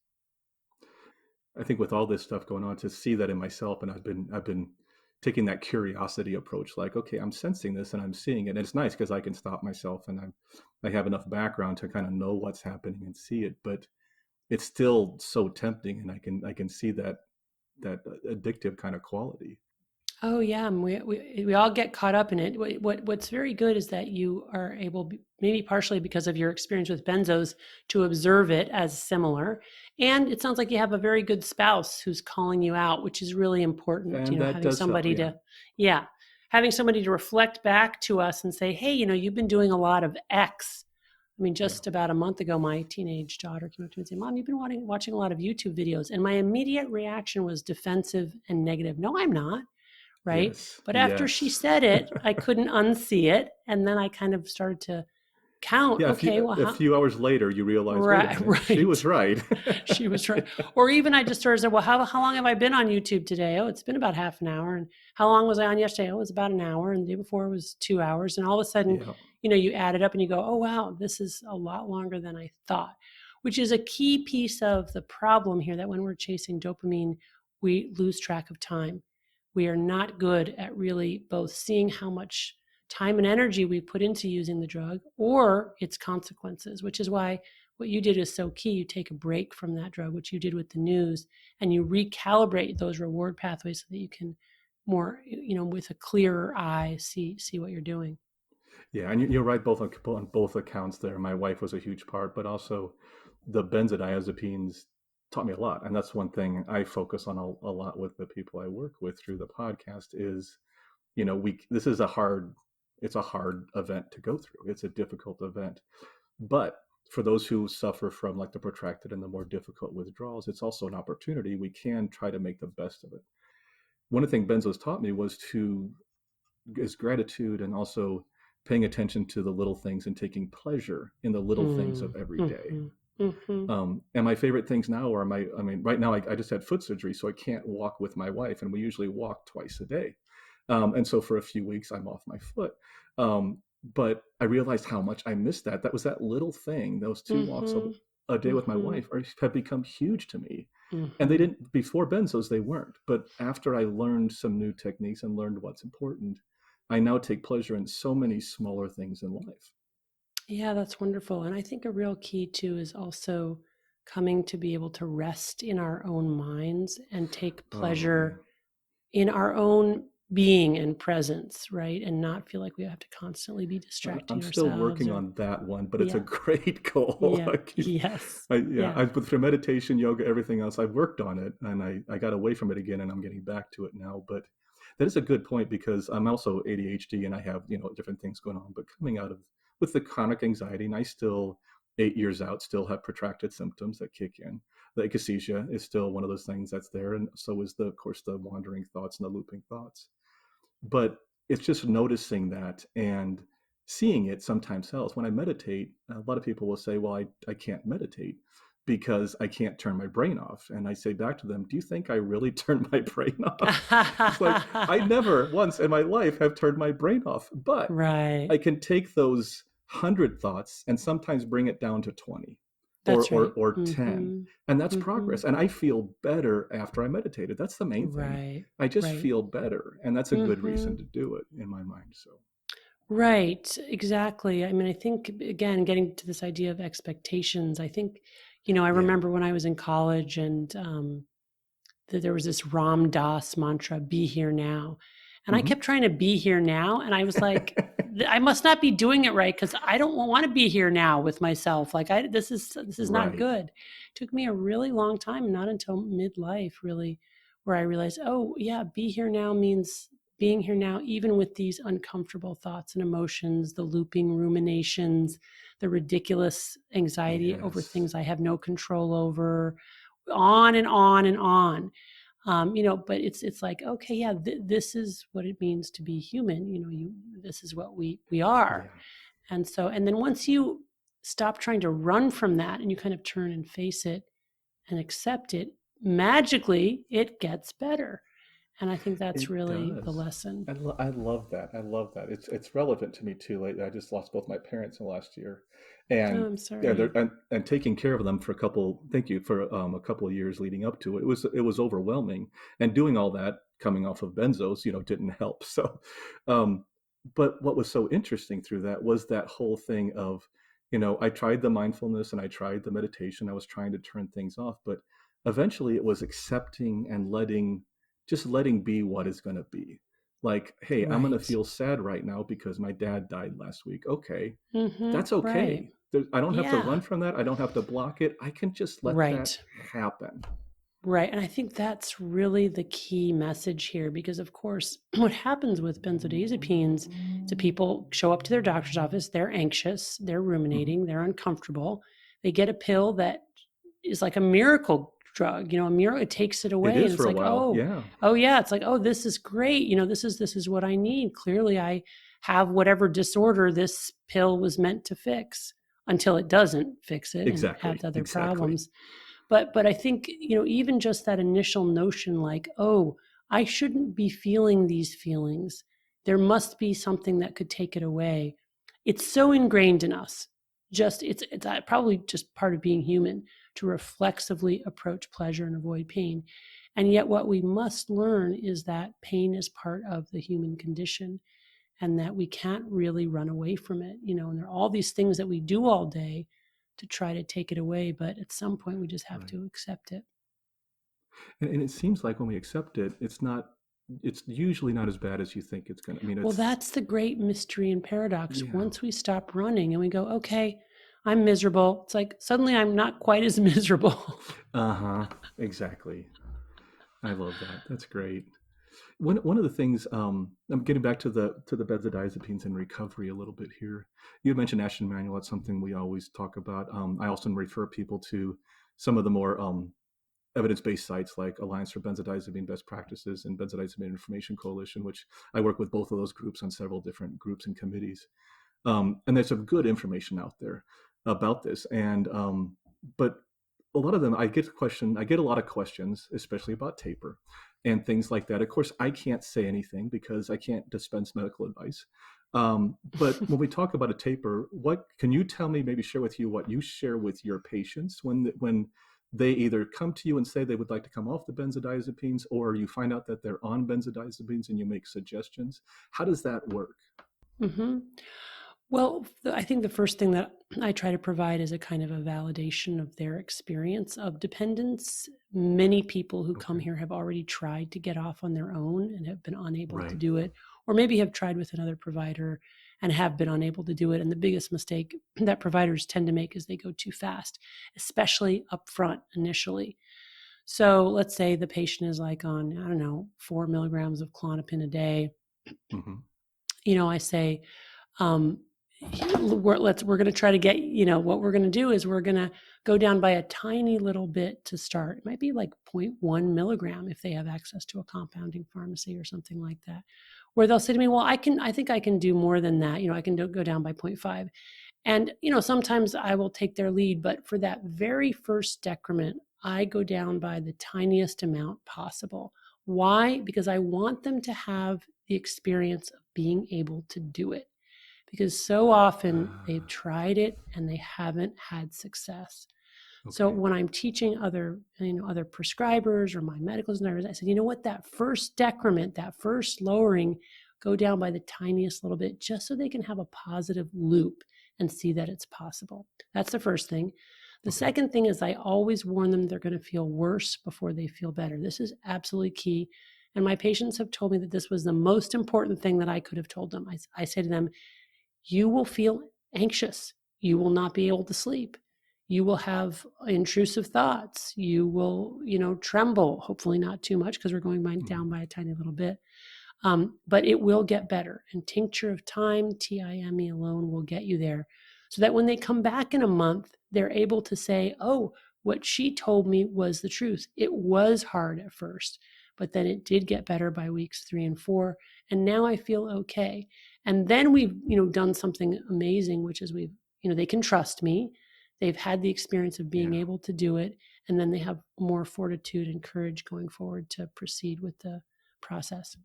I think with all this stuff going on, to see that in myself, and I've been taking that curiosity approach, like, okay, I'm sensing this and I'm seeing it. And it's nice because I can stop myself, and I have enough background to kind of know what's happening and see it. But it's still so tempting, and I can see that addictive kind of quality. Oh yeah, and we all get caught up in it. What's very good is that you are able, maybe partially because of your experience with benzos, to observe it as similar. And it sounds like you have a very good spouse who's calling you out, which is really important. And that Having does help. somebody Yeah. to, yeah, having somebody to reflect back to us and say, hey, you've been doing a lot of X. I mean, Yeah. just about a month ago, my teenage daughter came up to me and said, Mom, you've been watching a lot of YouTube videos. And my immediate reaction was defensive and negative. No, I'm not. Right. Yes. But after she Yes. said it, I couldn't unsee it. And then I kind of started to count, Yeah. okay, well, A how, few hours later, you realize, wait a right, minute, she right. was right. She was right. Or even I just sort of said, well, how long have I been on YouTube today? Oh, it's been about half an hour. And how long was I on yesterday? Oh, it was about an hour. And the day before was 2 hours. And all of a sudden, Yeah. you add it up and you go, oh, wow, this is a lot longer than I thought, which is a key piece of the problem here, that when we're chasing dopamine, we lose track of time. We are not good at really both seeing how much time and energy we put into using the drug or its consequences, which is why what you did is so key. You take a break from that drug, which you did with the news, and you recalibrate those reward pathways so that you can more, with a clearer eye, see what you're doing. Yeah, and you're right on both accounts there. My wife was a huge part, but also the benzodiazepines taught me a lot, and that's one thing I focus on a lot with the people I work with through the podcast. Is we this is it's a hard event to go through. It's a difficult event, but for those who suffer from like the protracted and the more difficult withdrawals, it's also an opportunity. We can try to make the best of it. One of the things Benzos taught me is gratitude, and also paying attention to the little things and taking pleasure in the little things of every day. Mm-hmm. Mm-hmm. And my favorite things now are right now I just had foot surgery, so I can't walk with my wife, and we usually walk twice a day. And so for a few weeks, I'm off my foot. But I realized how much I missed that. That was that little thing. Those 2 walks Mm-hmm. a day with my Mm-hmm. wife have become huge to me. And they Mm-hmm. didn't, before benzos, they weren't. But after I learned some new techniques and learned what's important, I now take pleasure in so many smaller things in life. Yeah, that's wonderful. And I think a real key too is also coming to be able to rest in our own minds and take Oh, yeah. pleasure in our own being and presence, right? And not feel like we have to constantly be I'm distracting still ourselves working or, on that one, but it's a yeah, great goal. yeah, yes, yeah, But through meditation, yoga, everything else, I've worked on it, and I got away from it again, and I'm getting back to it now. But that is a good point because I'm also ADHD, and I have different things going on. But coming out of with the chronic anxiety, and I still 8 years out still have protracted symptoms that kick in. The akathisia is still one of those things that's there, and so is of course the wandering thoughts and the looping thoughts. But it's just noticing that and seeing it sometimes helps. When I meditate, a lot of people will say, well, I can't meditate because I can't turn my brain off. And I say back to them, do you think I really turned my brain off? It's like, I never once in my life have turned my brain off, but right. I can take those 100 thoughts and sometimes bring it down to 20 That's right. or 10. And that's Mm-hmm. progress. And I feel better after I meditated. That's the main thing. Right, I just right. feel better. And that's a good Mm-hmm. reason to do it in my mind. So, Right, exactly. I mean, I think, again, getting to this idea of expectations, I think, I yeah. remember when I was in college and that there was this Ram Dass mantra, be here now. And I Hmm. kept trying to be here now. And I was like, I must not be doing it right because I don't want to be here now with myself. Like this is not Right. good. It took me a really long time, not until midlife really, where I realized, oh yeah, be here now means being here now, even with these uncomfortable thoughts and emotions, the looping ruminations, the ridiculous anxiety over Yes. things I have no control over, on and on and on. But it's like, okay, yeah, this is what it means to be human. This is what we are. Yeah. And then once you stop trying to run from that and you kind of turn and face it and accept it, magically it gets better. And I think that's It really the does. lesson. I love that. I love that. It's relevant to me too. Lately, I just lost both my parents in the last year, Oh, and I'm yeah, sorry. and taking care of them for a couple. Thank you for a couple of years leading up to it. It was overwhelming, and doing all that coming off of benzos, didn't help. So, um, but what was so interesting through that was that whole thing of, I tried the mindfulness and I tried the meditation. I was trying to turn things off, but eventually it was accepting and letting be what is going to be. Like, hey, I'm going to Right. feel sad right now because my dad died last week. Okay, Mm-hmm. that's Right. okay. I don't have to Yeah. run from that. I don't have to block it. I can just let that Right. happen. Right. And I think that's really the key message here because, of course, what happens with benzodiazepines is that people show up to their doctor's office, they're anxious, they're Mhm. ruminating, they're uncomfortable. They get a pill that is like a miracle drug, a miracle, it takes it It away. And is it's for a like, while. Yeah, oh, yeah. It's like, oh, this is great. This is what I need. Clearly, I have whatever disorder this pill was meant to fix until it doesn't fix it and exactly. adds other Exactly. problems. But I think, even just that initial notion like, oh, I shouldn't be feeling these feelings. There must be something that could take it away. It's so ingrained in us. Just it's probably just part of being human to reflexively approach pleasure and avoid pain. And yet what we must learn is that pain is part of the human condition and that we can't really run away from it, and there are all these things that we do all day to try to take it away, but at some point we just have Right. to accept it. And it seems like when we accept it, it's usually not as bad as you think it's going to. I mean, Well, it's, that's the great mystery and paradox. yeah. Once we stop running and we go, okay, I'm miserable, it's like suddenly I'm not quite as miserable. Uh-huh. Exactly. I love that. That's great. One of the things, I'm getting back to the benzodiazepines and recovery a little bit here. You had mentioned Ashton Manual. That's something we always talk about. I often refer people to some of the more evidence-based sites like Alliance for Benzodiazepine Best Practices and Benzodiazepine Information Coalition, which I work with both of those groups on several different groups and committees. And there's some good information out there about this. And but a lot of them, I get a lot of questions, especially about taper and things like that. Of course, I can't say anything because I can't dispense medical advice. But when we talk about a taper, what can you tell me? Maybe share with you what you share with your patients when they either come to you and say they would like to come off the benzodiazepines, or you find out that they're on benzodiazepines and you make suggestions. How does that work? Mm-hmm. Well, I think the first thing that I try to provide is a kind of a validation of their experience of dependence. Many people who come Okay. here have already tried to get off on their own and have been unable to Right. do it, or maybe have tried with another provider and have been unable to do it. And the biggest mistake that providers tend to make is they go too fast, especially up front initially. So let's say the patient is like on, I don't know, 4 milligrams of Klonopin a day. Hmm. I say, um, we're going to try to get, what we're going to do is we're going to go down by a tiny little bit to start. It might be like 0.1 milligram if they have access to a compounding pharmacy or something like that, where they'll say to me, well, I think I can do more than that. I can go down by 0.5. And, sometimes I will take their lead, but for that very first decrement, I go down by the tiniest amount possible. Why? Because I want them to have the experience of being able to do it. Because so often they've tried it and they haven't had success. So Okay. when I'm teaching other prescribers or my medical nurses, I said, you know what, that first decrement, that first lowering, go down by the tiniest little bit, just so they can have a positive loop and see that it's possible. That's the first thing. The Okay. second thing is I always warn them they're going to feel worse before they feel better. This is absolutely key. And my patients have told me that this was the most important thing that I could have told them. I say to them, you will feel anxious. You will not be able to sleep. You will have intrusive thoughts. You will, tremble, hopefully not too much because we're going down by a tiny little bit. But it will get better. And tincture of time, TIME alone, will get you there. So that when they come back in a month, they're able to say, oh, what she told me was the truth. It was hard at first, but then it did get better by weeks 3 and 4. And now I feel okay. And then we've, done something amazing, which is they can trust me. They've had the experience of being able to do it. And then they have more fortitude and courage going forward to proceed with the process.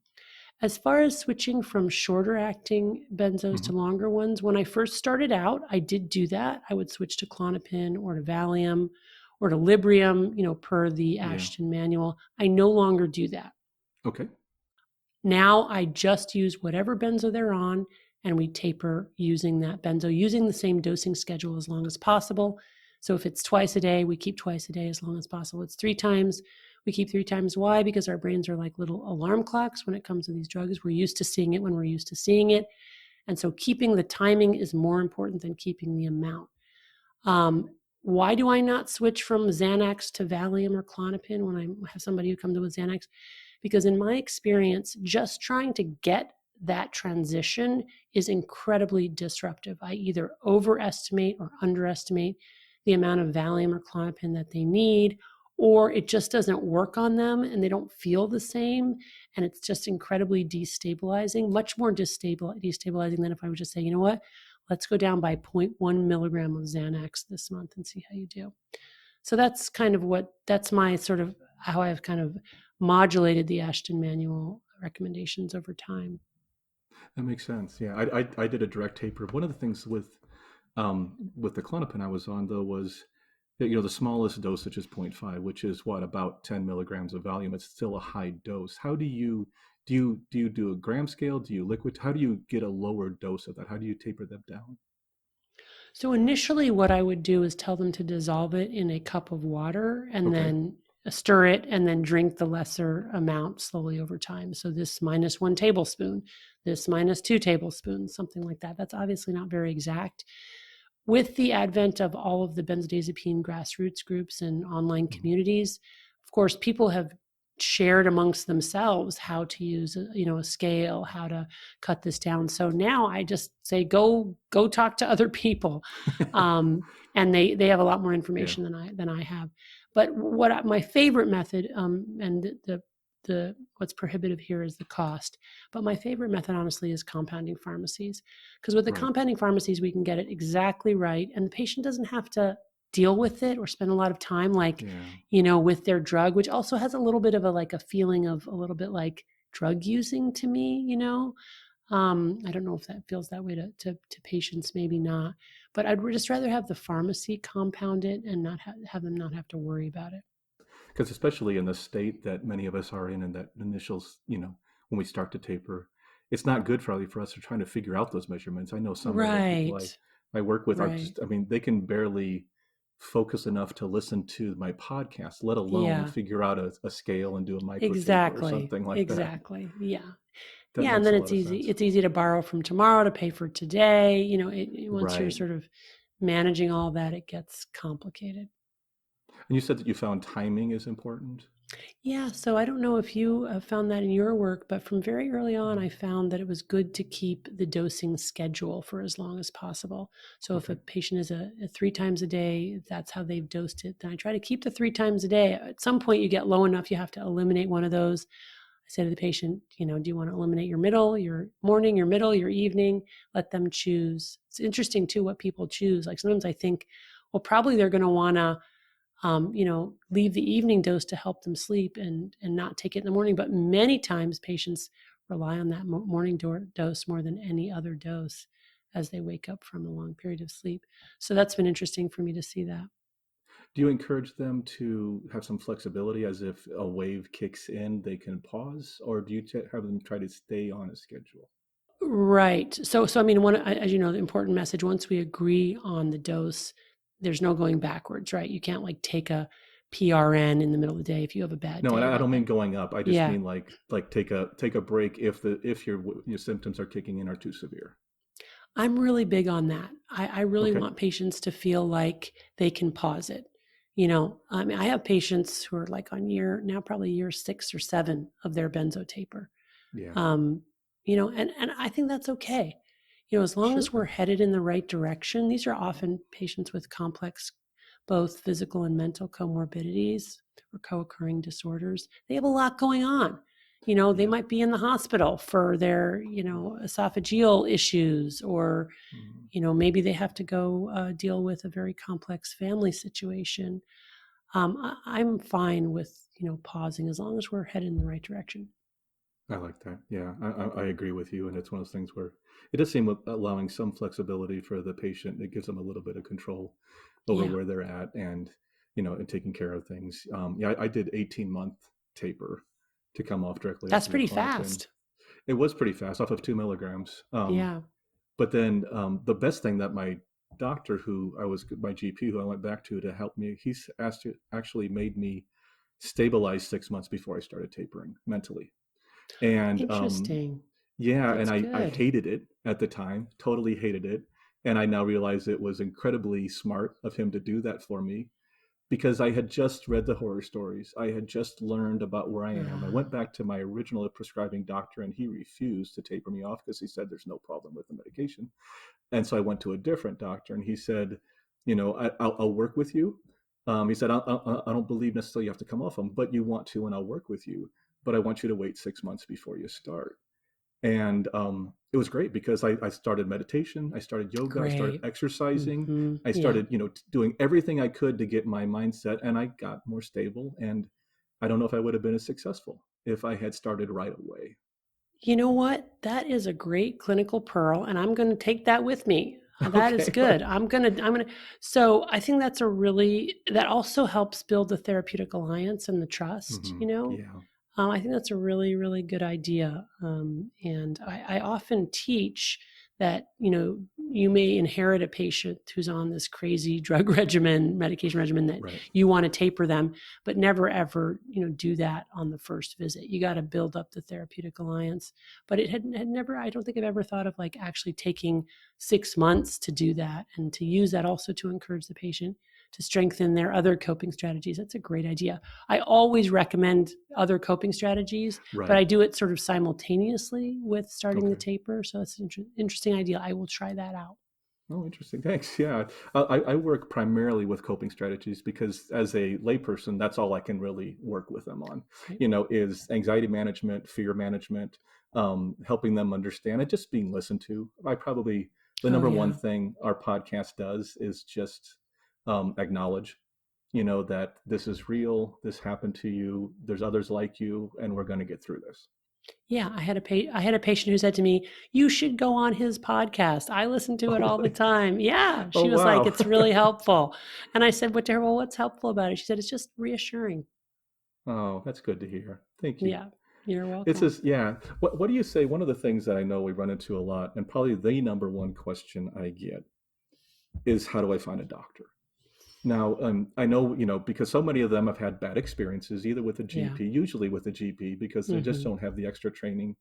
As far as switching from shorter acting benzos to longer ones, when I first started out, I did do that. I would switch to Klonopin or to Valium or to Librium, per the Ashton Manual. I no longer do that. Okay. Now I just use whatever benzo they're on, and we taper using that benzo, using the same dosing schedule as long as possible. So if it's twice a day, we keep twice a day as long as possible. It's 3 times, we keep 3 times. Why? Because our brains are like little alarm clocks when it comes to these drugs. We're used to seeing it when we're used to seeing it. And so keeping the timing is more important than keeping the amount. Why do I not switch from Xanax to Valium or Klonopin when I have somebody who comes in with Xanax? Because in my experience, just trying to get that transition is incredibly disruptive. I either overestimate or underestimate the amount of Valium or Klonopin that they need, or it just doesn't work on them and they don't feel the same. And it's just incredibly destabilizing, much more destabilizing than if I would just say, you know what, let's go down by 0.1 milligram of Xanax this month and see how you do. So that's kind of that's my sort of how I've kind of modulated the Ashton Manual recommendations over time. That makes sense. Yeah, I did a direct taper. One of the things with the Klonopin I was on though was that, the smallest dosage is 0.5, which is what, about 10 milligrams of Valium. It's still a high dose. How do you do a gram scale? Do you liquid? How do you get a lower dose of that? How do you taper them down? So initially what I would do is tell them to dissolve it in a cup of water and Okay. then stir it and then drink the lesser amount slowly over time. So this -1 tablespoon, this -2 tablespoons, something like that. That's obviously not very exact. With the advent of all of the benzodiazepine grassroots groups and online communities, of course, people have shared amongst themselves how to use a scale, how to cut this down. So now I just say go talk to other people, and they have a lot more information than I have. But my favorite method, and the what's prohibitive here is the cost. But my favorite method, honestly, is compounding pharmacies, because with the Right. compounding pharmacies, we can get it exactly right, and the patient doesn't have to deal with it or spend a lot of time with their drug, which also has a little bit of a feeling of a little bit like drug using to me. I don't know if that feels that way to patients, maybe not, but I'd just rather have the pharmacy compound it and not have them not have to worry about it. Because especially in the state that many of us are in that initial, when we start to taper, it's not good for us to trying to figure out those measurements. I know some of the people Right. I work with are Right. I mean, they can barely focus enough to listen to my podcast, let alone Yeah. figure out a scale and do a micro taper or Exactly. something like that. Exactly. Yeah. That Yeah. And makes then a it's lot of easy. sense. It's easy to borrow from tomorrow to pay for today. Once you're Right. sort of managing all that, it gets complicated. And you said that you found timing is important. Yeah, so I don't know if you have found that in your work, but from very early on, I Mhm. found that it was good to keep the dosing schedule for as long as possible. So if a Okay. patient is a 3 times a day, that's how they've dosed it. Then I try to keep the 3 times a day. At some point, you get low enough, you have to eliminate one of those. I say to the patient, do you want to eliminate your middle, your morning, your middle, your evening? Let them choose. It's interesting too what people choose. Like sometimes I think, well, probably they're going to want to leave the evening dose to help them sleep and not take it in the morning. But many times patients rely on that morning dose more than any other dose as they wake up from a long period of sleep. So that's been interesting for me to see that. Do you encourage them to have some flexibility as if a wave kicks in, they can pause, or do you have them try to stay on a schedule? Right. So I mean, as you know, the important message, once we agree on the dose, there's no going backwards, right? You can't like take a PRN in the middle of the day if you have a bad No, and day. I don't mean going up. I just Yeah. mean like take a break if your symptoms are kicking in are too severe. I'm really big on that. I really Okay. want patients to feel like they can pause it. I mean, I have patients who are like on probably year 6 or 7 of their benzo taper. Yeah. And I think that's okay. As long as we're Sure. headed in the right direction, these are often patients with complex, both physical and mental comorbidities or co-occurring disorders. They have a lot going on. They Yeah. might be in the hospital for their, esophageal issues, or, Mhm. maybe they have to go deal with a very complex family situation. I'm fine with, pausing as long as we're headed in the right direction. I like that. Yeah, I agree with you, and it's one of those things where it does seem allowing some flexibility for the patient. It gives them a little bit of control over Yeah, where they're at, and and taking care of things. Yeah, I did 18-month taper to come off directly off that's of the pretty Klonopin. fast. It was pretty fast, off of 2 milligrams. Yeah. But then the best thing that my doctor, who I was my GP, who I went back to help me, actually made me stabilize 6 months before I started tapering mentally. And Interesting. yeah, and That's I good. hated it at the time, totally hated it. And I now realize it was incredibly smart of him to do that for me because I had just read the horror stories. I had just learned about where I am. I Uh, went back to my original prescribing doctor and he refused to taper me off because he said there's no problem with the medication. And so I went to a different doctor and he said, I'll work with you. He said, I don't believe necessarily you have to come off them, but you want to, and I'll work with you. But I want you to wait 6 months before you start. And it was great because I started meditation, I started yoga, I started Great. exercising, I Yeah. started, doing everything I could to get my mindset, and I got more stable. And I don't know if I would have been as successful if I had started right away. You know what? That is a great clinical pearl, and I'm going to take that with me. That is Okay. good. So I think that also helps build the therapeutic alliance and the trust, Yeah. I think that's a really, really good idea. And I often teach that, you may inherit a patient who's on this crazy drug medication regimen that Right. you want to taper them, but never ever, do that on the first visit. You got to build up the therapeutic alliance. But it had never, I don't think I've ever thought of like actually taking 6 months to do that and to use that also to encourage the patient to strengthen their other coping strategies. That's a great idea. I always recommend other coping strategies, but Right. I do it sort of simultaneously with starting the Okay. taper. So that's an interesting idea. I will try that out. Oh, interesting. Thanks. Yeah. I work primarily with coping strategies because as a layperson, that's all I can really work with them on, Right. is anxiety management, fear management, helping them understand and just being listened to. The Oh, number one yeah. thing our podcast does is just acknowledge, that this is real, this happened to you, there's others like you, and we're going to get through this. Yeah, I had a patient who said to me, "You should go on his podcast. I listen to it Oh, all the really? time." Yeah, Oh, she was like, wow. "It's really helpful." And I said, "What to her? Well, what's helpful about it?" She said, "It's just reassuring." Oh, that's good to hear. Thank you. Yeah. You're It's welcome. just, yeah. What do you say? One of the things that I know we run into a lot, and probably the number one question I get is, how do I find a doctor? Now, I know, because so many of them have had bad experiences, either with a Yeah. GP, usually with a GP, because they just Hmm. don't have the extra training.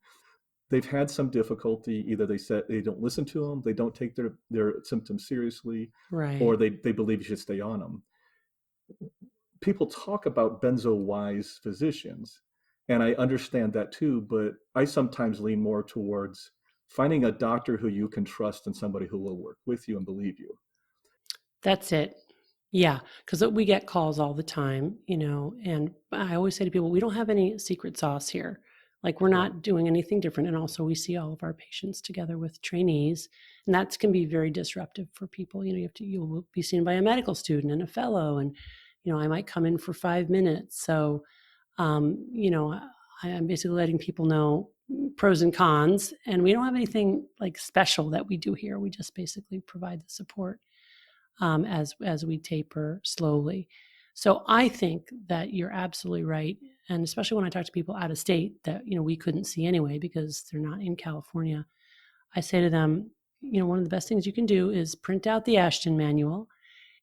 They've had some difficulty. Either they said they don't listen to them, they don't take their symptoms seriously, or Right. they believe you should stay on them. People talk about benzo wise physicians, and I understand that too, but I sometimes lean more towards finding a doctor who you can trust and somebody who will work with you and believe you. That's it. Yeah, because we get calls all the time, and I always say to people, we don't have any secret sauce here. Like, we're Right. not doing anything different. And also, we see all of our patients together with trainees, and that can be very disruptive for people. You'll be seen by a medical student and a fellow, and I might come in for 5 minutes. So, I'm basically letting people know pros and cons, and we don't have anything like special that we do here. We just basically provide the support as we taper slowly. So I think that you're absolutely right, and especially when I talk to people out of state that we couldn't see anyway because they're not in California. I say to them, one of the best things you can do is print out the Ashton Manual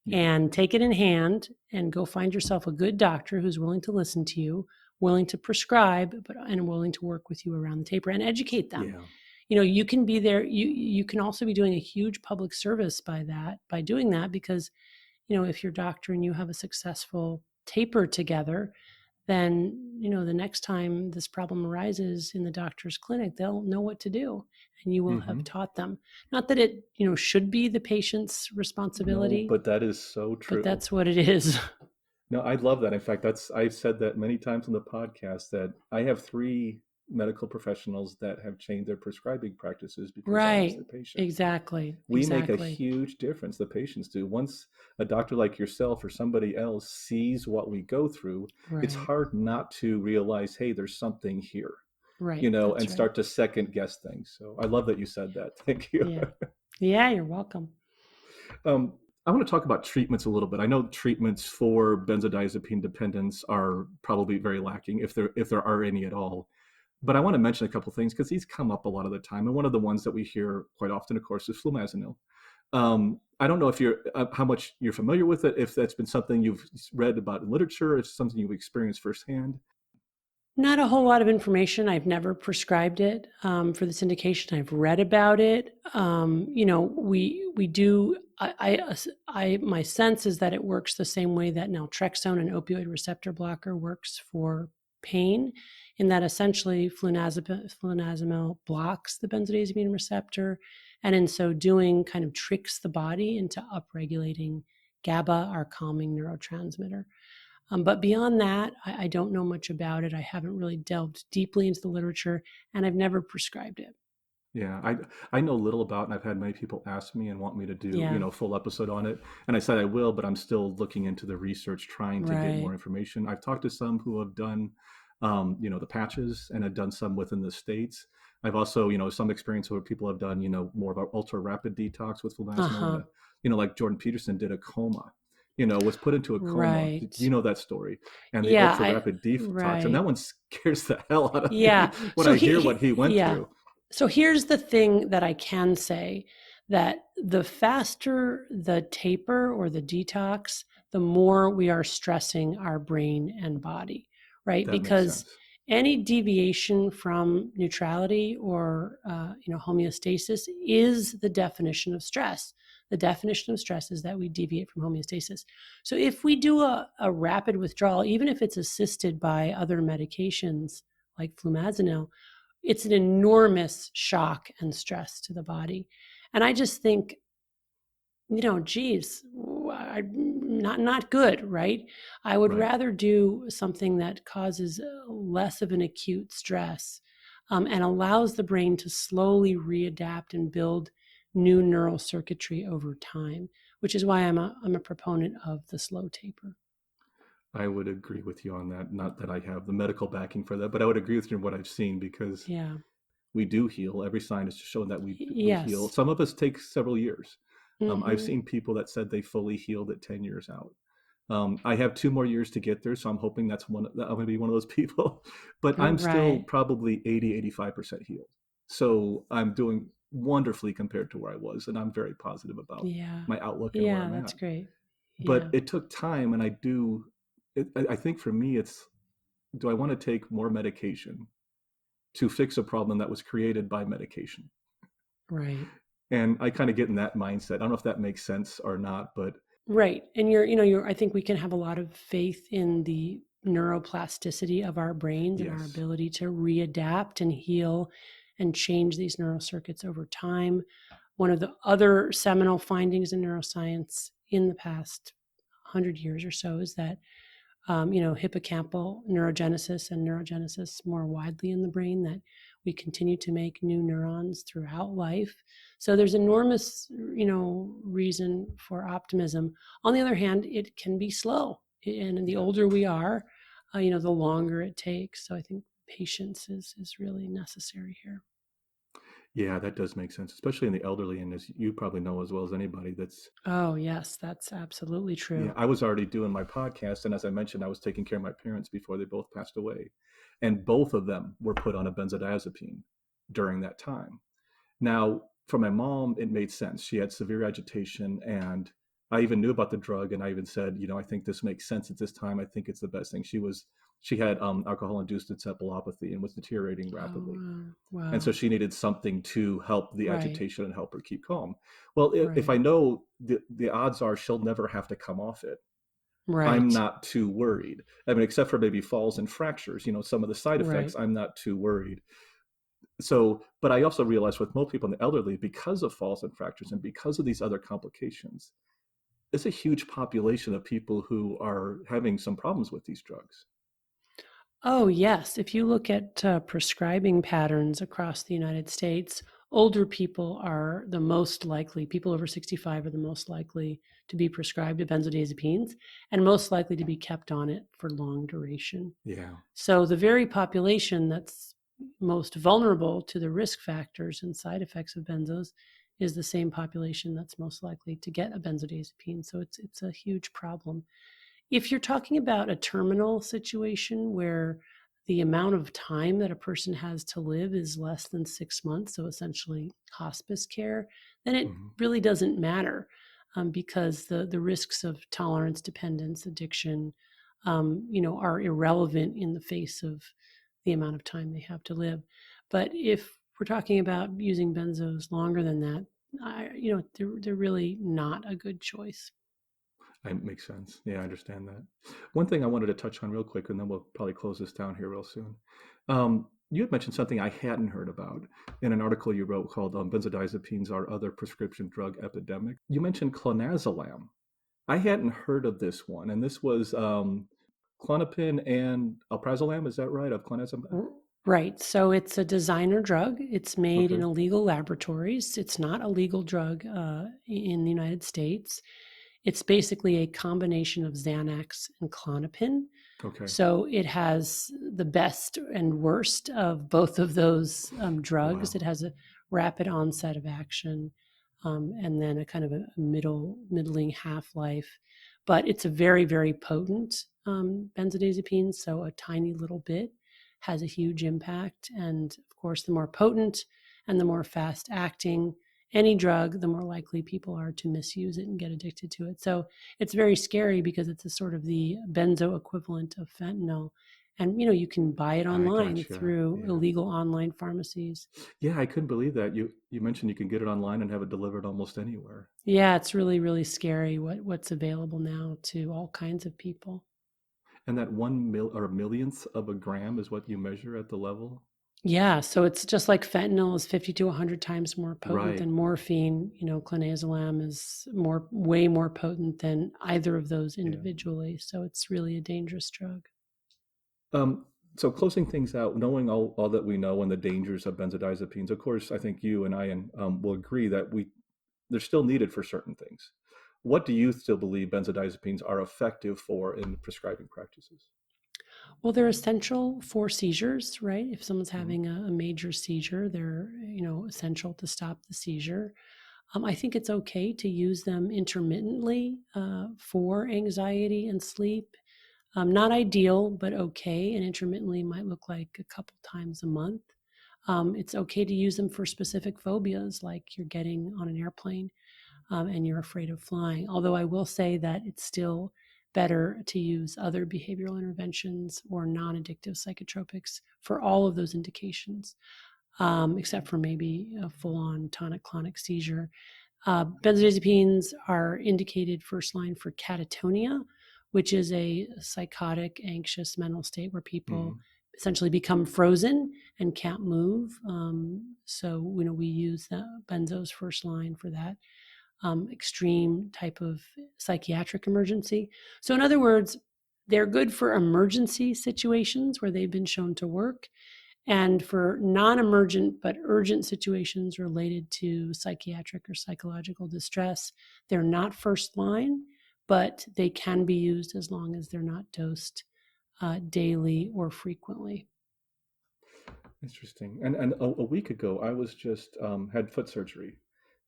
Yeah. and take it in hand and go find yourself a good doctor who's willing to listen to you, willing to prescribe, and willing to work with you around the taper and educate them. Yeah. You can be there. You can also be doing a huge public service by doing that, because if your doctor and you have a successful taper together, then the next time this problem arises in the doctor's clinic, they'll know what to do, and you will Hmm. have taught them. Not that it should be the patient's No, responsibility, but that is so but true. that's what it is. No, I love that. In fact, I've said that many times on the podcast, that I have three medical professionals that have changed their prescribing practices because I was Right. their patient. Exactly. We make a Exactly. huge difference, the patients do. Once a doctor like yourself or somebody else sees what we go through, it's Right. hard not to realize, hey, there's something here, Right. and That's right. start to second guess things. So I love that you said that. Thank you. Yeah. Yeah, you're welcome. um, I want to talk about treatments a little bit. I know treatments for benzodiazepine dependence are probably very lacking, if there are any at all. But I want to mention a couple of things because these come up a lot of the time. And one of the ones that we hear quite often, of course, is Flumazenil. I don't know if how much you're familiar with it, if that's been something you've read about in literature, if it's something you've experienced firsthand. Not a whole lot of information. I've never prescribed it for this indication. I've read about it. We do. My sense is that it works the same way that naltrexone, an opioid receptor blocker, works for pain, in that essentially flunarizumab blocks the benzodiazepine receptor, and in so doing, kind of tricks the body into upregulating GABA, our calming neurotransmitter. But beyond that, I don't know much about it. I haven't really delved deeply into the literature, and I've never prescribed it. Yeah, I know little about, and I've had many people ask me and want me to do, Yeah, a full episode on it. And I said I will, but I'm still looking into the research, trying to get right. more information. I've talked to some who have done, the patches, and have done some within the States. I've also, some experience where people have done, more of an ultra rapid detox with flumazenil, and Uh-huh. like Jordan Peterson did a coma, was put into a coma. You Right. know that story, and the Yeah, ultra rapid detox, and that right. one scares the hell out of Yeah. me when So I hear what he went yeah. through. So here's the thing that I can say, that the faster the taper or the detox, the more we are stressing our brain and body, right? That makes Because sense. any deviation from neutrality or homeostasis is the definition of stress. The definition of stress is that we deviate from homeostasis. So if we do a rapid withdrawal, even if it's assisted by other medications like flumazenil, it's an enormous shock and stress to the body. And I just think, geez, not good, right? I would Right. rather do something that causes less of an acute stress, and allows the brain to slowly readapt and build new neural circuitry over time, which is why I'm a proponent of the slow taper. I would agree with you on that. Not that I have the medical backing for that, but I would agree with you on what I've seen, because Yeah. we do heal. Every sign is showing that we heal. Yes. Some of us take several years. I've Hmm. seen people that said they fully healed at 10 years out. I have 2 more years to get there, so I'm hoping I'm going to be one of those people. But I'm still Right. probably 80, 85% healed. So I'm doing wonderfully compared to where I was, and I'm very positive about Yeah. my outlook and where Yeah, I'm that's at. great. But Yeah. it took time, and I think for me, do I want to take more medication to fix a problem that was created by medication? Right. And I kind of get in that mindset. I don't know if that makes sense or not, but Right. And I think we can have a lot of faith in the neuroplasticity of our brains and our yes. ability to readapt and heal and change these neural circuits over time. One of the other seminal findings in neuroscience in the past 100 years or so is that hippocampal neurogenesis and neurogenesis more widely in the brain, that we continue to make new neurons throughout life. So there's enormous, reason for optimism. On the other hand, it can be slow. And the Yeah. older we are, the longer it takes. So I think patience is really necessary here. Yeah, that does make sense, especially in the elderly. And as you probably know as well as anybody, Oh, yes, that's absolutely yeah, true. I was already doing my podcast. And as I mentioned, I was taking care of my parents before they both passed away. And both of them were put on a benzodiazepine during that time. Now, for my mom, it made sense. She had severe agitation, and I even knew about the drug, and I even said, I think this makes sense at this time. I think it's the best thing. She had alcohol-induced encephalopathy and was deteriorating Oh, rapidly, wow. and so Wow. she needed something to help the Right, agitation and help her keep calm. Well, if I right, know the odds are she'll never have to come off it, I'm right, not too worried. I mean, except for maybe falls and fractures, some of the side effects, right. I'm not too worried. So, but I also realize with most people in the elderly, because of falls and fractures and because of these other complications, it's a huge population of people who are having some problems with these drugs. Oh, yes. If you look at prescribing patterns across the United States, older people are the most likely, people over 65 are the most likely to be prescribed benzodiazepines and most likely to be kept on it for long duration. Yeah, So the very population that's most vulnerable to the risk factors and side effects of benzos is the same population that's most likely to get a benzodiazepine. So it's a huge problem. If you're talking about a terminal situation where the amount of time that a person has to live is less than 6 months, so essentially hospice care, then it hmm, really doesn't matter, because the risks of tolerance, dependence, addiction, are irrelevant in the face of the amount of time they have to live. But if we're talking about using benzos longer than that, they're really not a good choice. it makes sense. Yeah, I understand that. One thing I wanted to touch on real quick, and then we'll probably close this down here real soon. You had mentioned something I hadn't heard about in an article you wrote called "Benzodiazepines Are Other Prescription Drug Epidemic." You mentioned clonazepam. I hadn't heard of this one, and this was Clonopin and alprazolam. Is that right? Of clonazepam? Right. So it's a designer drug. It's made in Okay. illegal laboratories. It's not a legal drug in the United States. It's basically a combination of Xanax and Klonopin. Okay. So it has the best and worst of both of those drugs. Wow. It has a rapid onset of action, and then a kind of a middling half life. But it's a very, very potent benzodiazepine. So a tiny little bit has a huge impact. And of course, the more potent and the more fast acting any drug, the more likely people are to misuse it and get addicted to it. So it's very scary because it's a sort of the benzo equivalent of fentanyl. And you can buy it I online gotcha. through Yeah. illegal online pharmacies. Yeah, I couldn't believe that. You mentioned you can get it online and have it delivered almost anywhere. Yeah, it's really, really scary what's available now to all kinds of people. And that 1 mil or millionth of a gram is what you measure at the level? Yeah, so it's just like fentanyl is 50 to 100 times more potent Right. than morphine. Clonazepam is way more potent than either of those Yeah. individually. So it's really a dangerous drug. Um, so closing things out, knowing all that we know and the dangers of benzodiazepines, of course, I think you and I will agree that they're still needed for certain things. What do you still believe benzodiazepines are effective for in prescribing practices? Well, they're essential for seizures, right? If someone's Hmm. having a major seizure, they're essential to stop the seizure. I think it's okay to use them intermittently for anxiety and sleep. Not ideal, but okay. And intermittently might look like a couple times a month. It's okay to use them for specific phobias, like you're getting on an airplane and you're afraid of flying. Although I will say that it's still better to use other behavioral interventions or non-addictive psychotropics for all of those indications, except for maybe a full-on tonic-clonic seizure. Benzodiazepines are indicated first line for catatonia, which is a psychotic, anxious mental state where people essentially become frozen and can't move. So, we use the benzos first line for that extreme type of psychiatric emergency. So, in other words, they're good for emergency situations where they've been shown to work, and for non-emergent but urgent situations related to psychiatric or psychological distress. They're not first line, but they can be used as long as they're not dosed daily or frequently. Interesting. And a week ago, I was just had foot surgery,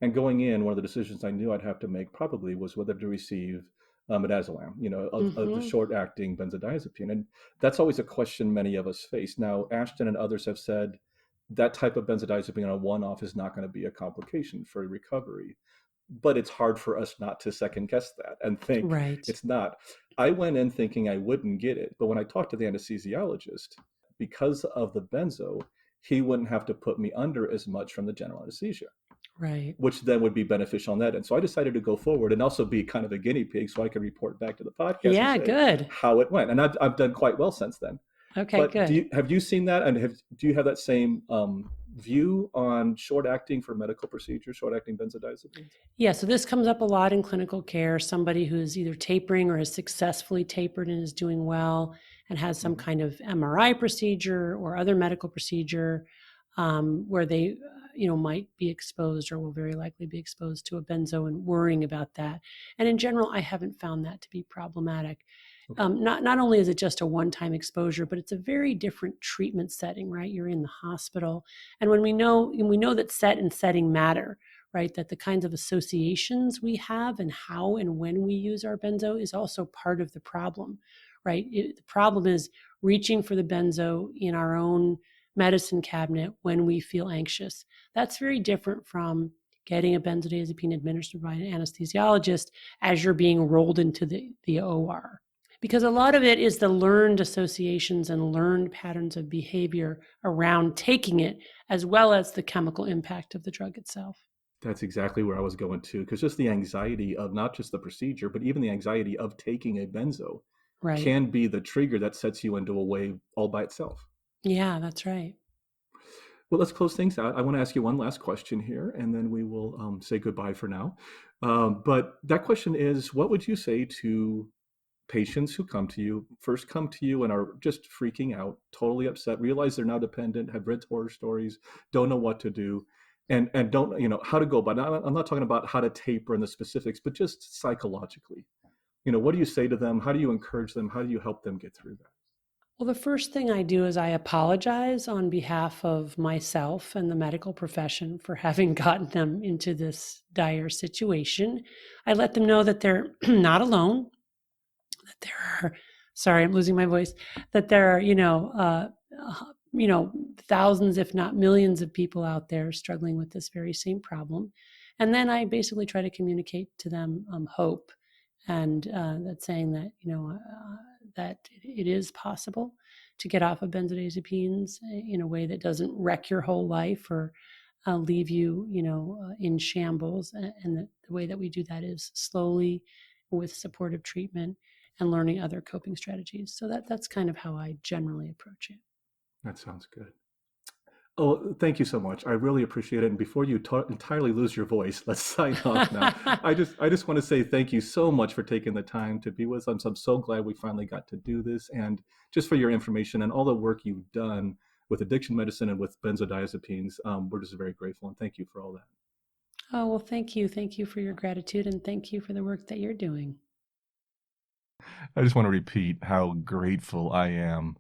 and going in, one of the decisions I knew I'd have to make probably was whether to receive midazolam, the short-acting benzodiazepine, and that's always a question many of us face. Now, Ashton and others have said that type of benzodiazepine on a one-off is not going to be a complication for recovery, but it's hard for us not to second guess that and think it's not. I went in thinking I wouldn't get it, but when I talked to the anesthesiologist, because of the benzo, he wouldn't have to put me under as much from the general anesthesia, which then would be beneficial on that. And so I decided to go forward and also be kind of a guinea pig so I could report back to the podcast and say how it went. And I've done quite well since then. Okay, but good. Have you seen that? And do you have that same view on short-acting for medical procedures, short-acting benzodiazepines? Yeah, so this comes up a lot in clinical care. Somebody who's either tapering or has successfully tapered and is doing well and has some kind of MRI procedure or other medical procedure where they might be exposed or will very likely be exposed to a benzo and worrying about that. And in general, I haven't found that to be problematic. Not only is it just a one-time exposure, but it's a very different treatment setting, right? You're in the hospital. And when we know that set and setting matter, right? That the kinds of associations we have and how and when we use our benzo is also part of the problem, right? The problem is reaching for the benzo in our own medicine cabinet when we feel anxious. That's very different from getting a benzodiazepine administered by an anesthesiologist as you're being rolled into the OR. Because a lot of it is the learned associations and learned patterns of behavior around taking it, as well as the chemical impact of the drug itself. That's exactly where I was going to, because just the anxiety of not just the procedure, but even the anxiety of taking a benzo can be the trigger that sets you into a wave all by itself. Yeah, that's right. Well, let's close things out. I want to ask you one last question here, and then we will say goodbye for now. But that question is, what would you say to patients who come to you and are just freaking out, totally upset, realize they're now dependent, have read horror stories, don't know what to do, and don't how to go about it? I'm not talking about how to taper and the specifics, but just psychologically. What do you say to them? How do you encourage them? How do you help them get through that? Well, the first thing I do is I apologize on behalf of myself and the medical profession for having gotten them into this dire situation. I let them know that they're not alone, that there are, sorry, I'm losing my voice, that there are, thousands, if not millions of people out there struggling with this very same problem. And then I basically try to communicate to them hope, and that's saying that, that it is possible to get off of benzodiazepines in a way that doesn't wreck your whole life or leave you, in shambles. And the way that we do that is slowly with supportive treatment and learning other coping strategies. So that's kind of how I generally approach it. That sounds good. Oh, thank you so much. I really appreciate it. And before you entirely lose your voice, let's sign off now. I just want to say thank you so much for taking the time to be with us. I'm so glad we finally got to do this, and just for your information and all the work you've done with addiction medicine and with benzodiazepines. We're just very grateful, and thank you for all that. Oh, well, thank you. Thank you for your gratitude, and thank you for the work that you're doing. I just want to repeat how grateful I am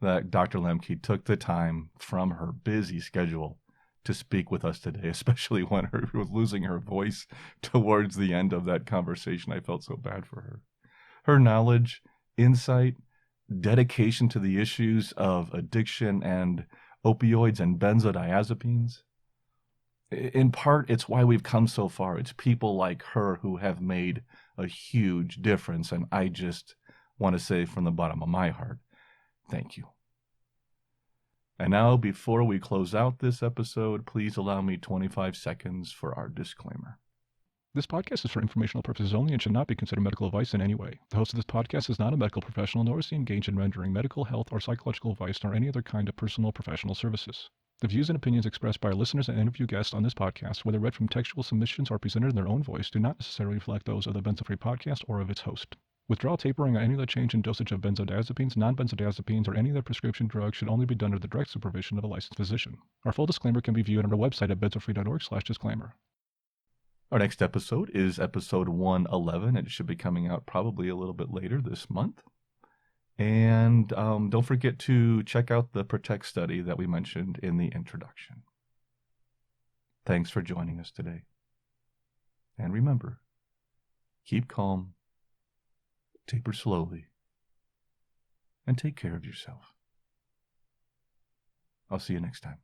that Dr. Lembke took the time from her busy schedule to speak with us today, especially when her was losing her voice towards the end of that conversation. I felt so bad for her. Her knowledge, insight, dedication to the issues of addiction and opioids and benzodiazepines. In part, it's why we've come so far. It's people like her who have made a huge difference. And I just want to say from the bottom of my heart, thank you. And now, before we close out this episode, please allow me 25 seconds for our disclaimer. This podcast is for informational purposes only and should not be considered medical advice in any way. The host of this podcast is not a medical professional, nor is he engaged in rendering medical, health, or psychological advice, nor any other kind of personal or professional services. The views and opinions expressed by our listeners and interview guests on this podcast, whether read from textual submissions or presented in their own voice, do not necessarily reflect those of the Benzo Free podcast or of its host. Withdrawal, tapering, or any other change in dosage of benzodiazepines, non-benzodiazepines, or any other prescription drug should only be done under the direct supervision of a licensed physician. Our full disclaimer can be viewed on our website at benzofree.org/disclaimer. Our next episode is episode 111. It should be coming out probably a little bit later this month. And don't forget to check out the Protect study that we mentioned in the introduction. Thanks for joining us today. And remember, keep calm, taper slowly, and take care of yourself. I'll see you next time.